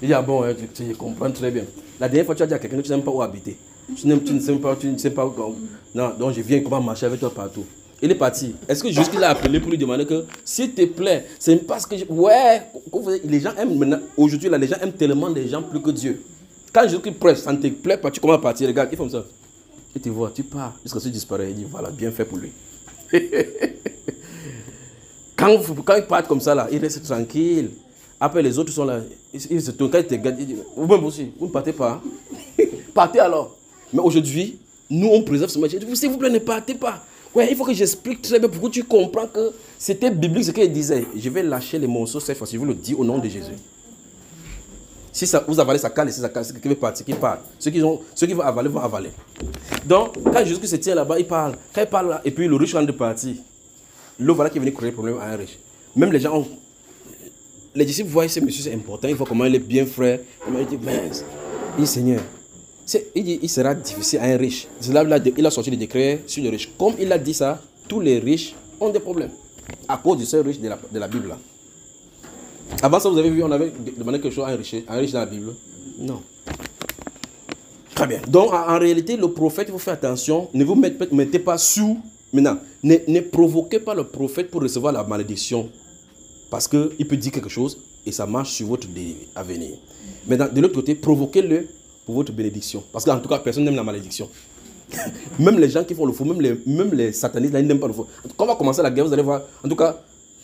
Il dit, ah bon, tu comprends très bien. La dernière fois, tu as dit à quelqu'un que tu n'aimes pas où habiter. Tu ne sais pas où. Non, donc je viens comment marcher avec toi partout. Il est parti. Est-ce que Jésus l'a appelé pour lui demander que, s'il te plaît, c'est parce que... Ouais, les gens aiment maintenant, aujourd'hui, là, les gens aiment tellement les gens plus que Dieu. Quand Jésus prêche, ça ne te plaît pas, tu commences à partir. Regarde, il fait comme ça. Il te voit, tu pars, jusqu'à ce que tu disparais. Il dit, voilà, bien fait pour lui. Quand il part comme ça, là, il reste tranquille. Après, les autres sont là. Ils se tournent, quand ils te regardent, ils disent, vous-même aussi, vous ne partez pas. Partez alors. Mais aujourd'hui, nous, on préserve ce match. S'il vous plaît, ne partez pas. Ouais, il faut que j'explique très bien pourquoi tu comprends que c'était biblique ce qu'il disait. Je vais lâcher les morceaux cette fois-ci, je vous le dis au nom de Jésus. Si ça, vous avalez, ça cale, et si ça cale, c'est quelqu'un qui veut partir, qui parle. Ceux qui vont avaler, vont avaler. Donc, quand Jésus se tient là-bas, il parle. Quand il parle là, et puis le riche rentre de partir, l'eau voilà qui est venu créer problème à un riche. Même les gens, les disciples voient ce monsieur, c'est important, ils voient comment il est bien frère, comment il dit, mince. Il dit, Seigneur, il dit, il sera difficile à un riche. Là, il a sorti des décrets sur les riches. Comme il a dit ça, tous les riches ont des problèmes. À cause du seul riche de la Bible là. Avant ça, vous avez vu, on avait demandé quelque chose à un riche dans la Bible? Non. Très bien. Donc, en réalité, le prophète, il faut faire attention. Ne vous mettez pas sous. Maintenant, ne provoquez pas le prophète pour recevoir la malédiction. Parce qu'il peut dire quelque chose et ça marche sur votre avenir. Maintenant, de l'autre côté, provoquez-le pour votre bénédiction. Parce qu'en tout cas, personne n'aime la malédiction. Même les gens qui font le faux, même les satanistes, là, ils n'aiment pas le faux. Quand on va commencer la guerre, vous allez voir. En tout cas,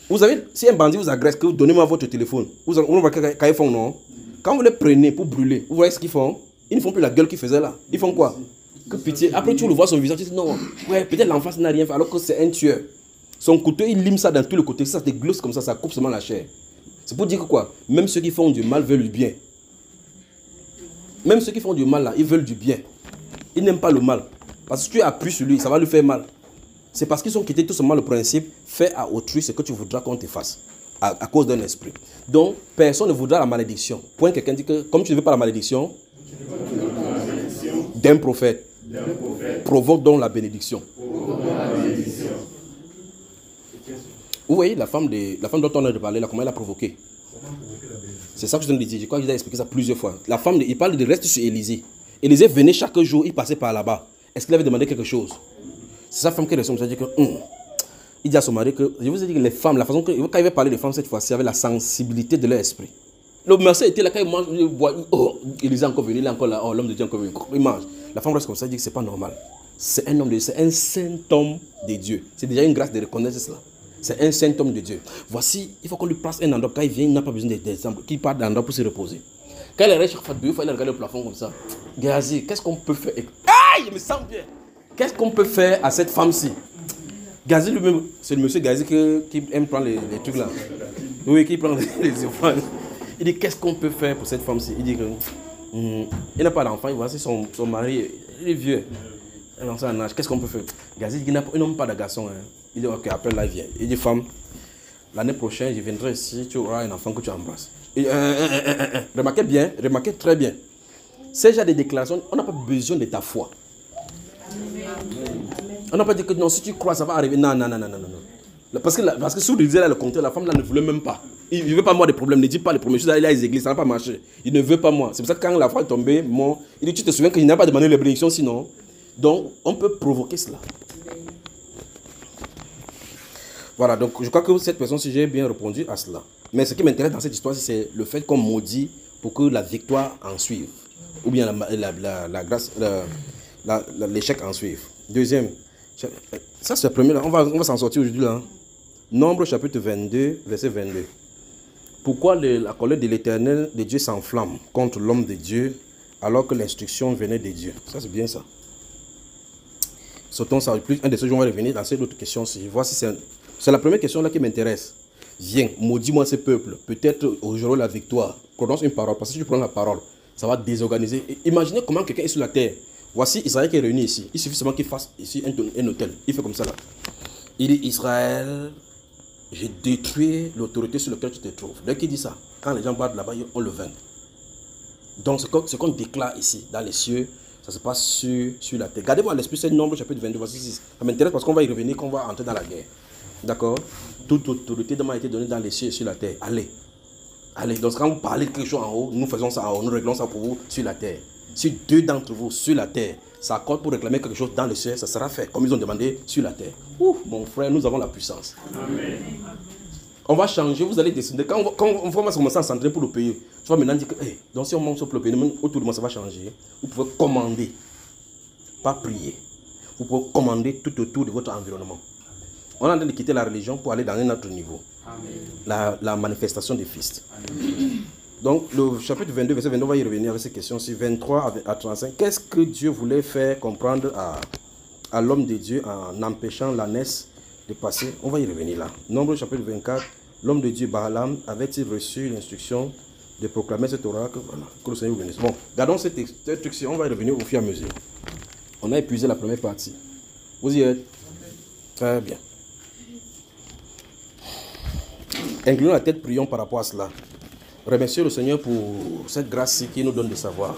vous savez, si un bandit vous agresse, que vous donnez-moi votre téléphone, vous voyez quand ils font, non? Quand vous les prenez pour brûler, vous voyez ce qu'ils font? Ils ne font plus la gueule qu'ils faisaient là. Ils font quoi? Que pitié. Après, tu le vois son visage, tu dis non, ouais, peut-être l'enfant n'a rien fait, alors que c'est un tueur. Son couteau, il lime ça dans tous les côtés, ça se déglosse comme ça coupe seulement la chair. C'est pour dire que quoi? Même ceux qui font du mal veulent du bien. Même ceux qui font du mal là, ils veulent du bien. Ils n'aiment pas le mal. Parce que si tu appuies sur lui, ça va lui faire mal. C'est parce qu'ils ont quitté tout simplement le principe, fais à autrui ce que tu voudras qu'on te fasse, à cause d'un esprit. Donc, personne ne voudra la malédiction. Point quelqu'un dit que, comme tu ne veux pas la malédiction, d'un prophète, provoque donc la bénédiction. Vous voyez la femme dont on a parlé là, comment elle a provoqué? C'est ça que je viens de dire. Je crois qu'il a expliqué ça plusieurs fois. La femme, il parle de reste sur Élisée. Élisée venait chaque jour, il passait par là-bas. Est-ce qu'il avait demandé quelque chose? C'est sa femme qui répond. Il dit à son mari que, je vous ai dit que les femmes, la façon que, quand il va parler des femmes cette fois-ci, avec la sensibilité de leur esprit. Le monsieur était là, quand il mange, il voit, oh, Élisée est encore venu, il est encore là, oh, l'homme de Dieu est encore venu, il mange. La femme reste comme ça, il dit que c'est pas normal. C'est un homme de Dieu, c'est un saint homme de Dieu. C'est déjà une grâce de reconnaître cela. C'est un saint homme de Dieu. Voici, il faut qu'on lui place un endroit. Quand il vient, il n'a pas besoin d'exemple. Qu'il parte d'un endroit pour se reposer. Quand il est chaque fois, il faut aller regarder le plafond comme ça. Gazi, qu'est-ce qu'on peut faire? Aïe, il me sent bien. Qu'est-ce qu'on peut faire à cette femme-ci? Gazi lui-même, c'est le monsieur Gazi qui aime prendre les trucs là. Oui, qui prend les enfants. Il dit, qu'est-ce qu'on peut faire pour cette femme-ci? Il dit que il n'a pas d'enfant, voici son mari, il est vieux. Il est en âge. Qu'est-ce qu'on peut faire? Gazi dit qu'il n'a pas de garçon. Hein. Il dit, ok, après là, il vient. Il dit, femme, l'année prochaine, je viendrai ici, tu auras un enfant que tu embrasses. Remarquez bien, remarquez très bien. Ces genre de déclarations, on n'a pas besoin de ta foi. On n'a pas dit que non, si tu crois, ça va arriver. Non. Parce que si vous disait là le contraire, la femme là ne voulait même pas. Il ne veut pas moi des problèmes, ne dit pas les problèmes. Je suis allé à les églises, ça n'a pas marché. Il ne veut pas moi. C'est pour ça que quand la foi est tombée, il dit, tu te souviens que je n'ai pas demandé les bénédictions sinon. Donc, on peut provoquer cela. Voilà, donc je crois que cette personne, si j'ai bien répondu à cela. Mais ce qui m'intéresse dans cette histoire, c'est le fait qu'on maudit pour que la victoire en suive. Ou bien la grâce, l'échec en suive. Deuxième, ça c'est le premier, là. On va s'en sortir aujourd'hui là. Nombre chapitre 22, verset 22. Pourquoi la colère de l'Éternel de Dieu s'enflamme contre l'homme de Dieu alors que l'instruction venait de Dieu? Ça c'est bien ça. Sautons ça. Un de ces jours, on va revenir dans cette autre question. Voici, c'est la première question là qui m'intéresse. Viens, maudis-moi ce peuple. Peut-être aujourd'hui la victoire. Prononce une parole. Parce que si tu prends la parole, ça va désorganiser. Imaginez comment quelqu'un est sur la terre. Voici Israël qui est réuni ici. Il suffit seulement qu'il fasse ici un hôtel. Il fait comme ça là. Il dit Israël, j'ai détruit l'autorité sur laquelle tu te trouves. Dès qu'il dit ça, quand les gens battent là-bas, on le vainc. Donc ce qu'on déclare ici, dans les cieux, ça se passe sur la terre. Gardez-vous à l'esprit, c'est Nombre chapitre 22, verset 6. Ça m'intéresse parce qu'on va y revenir, qu'on va entrer dans la guerre. D'accord? Toute autorité de moi a été donnée dans les cieux et sur la terre. Allez. Donc quand vous parlez de quelque chose en haut, nous faisons ça en haut, nous réglons ça pour vous sur la terre. Si deux d'entre vous sur la terre s'accordent pour réclamer quelque chose dans le ciel, ça sera fait, comme ils ont demandé sur la terre. Ouf, mon frère, nous avons la puissance. Amen. On va changer, vous allez décider. Quand on va commencer à s'entraîner pour le pays, tu vas maintenant dire que, hey, donc si on monte sur le pays, autour de moi, ça va changer. Vous pouvez commander, pas prier. Vous pouvez commander tout autour de votre environnement. On est en train de quitter la religion pour aller dans un autre niveau. Amen. La manifestation des fils. Amen. Donc, le chapitre 22, verset 22, on va y revenir avec ces questions-ci. 23 à 35. Qu'est-ce que Dieu voulait faire comprendre à l'homme de Dieu en empêchant l'ânesse de passer? On va y revenir là. Nombre chapitre 24. L'homme de Dieu, Balaam, avait-il reçu l'instruction de proclamer cet oracle. Voilà, que le Seigneur vous bénisse. Bon, gardons cette instruction, on va y revenir au fur et à mesure. On a épuisé la première partie. Vous y êtes? Très bien. Inclinons la tête, prions par rapport à cela. Remercions le Seigneur pour cette grâce qui nous donne de savoir.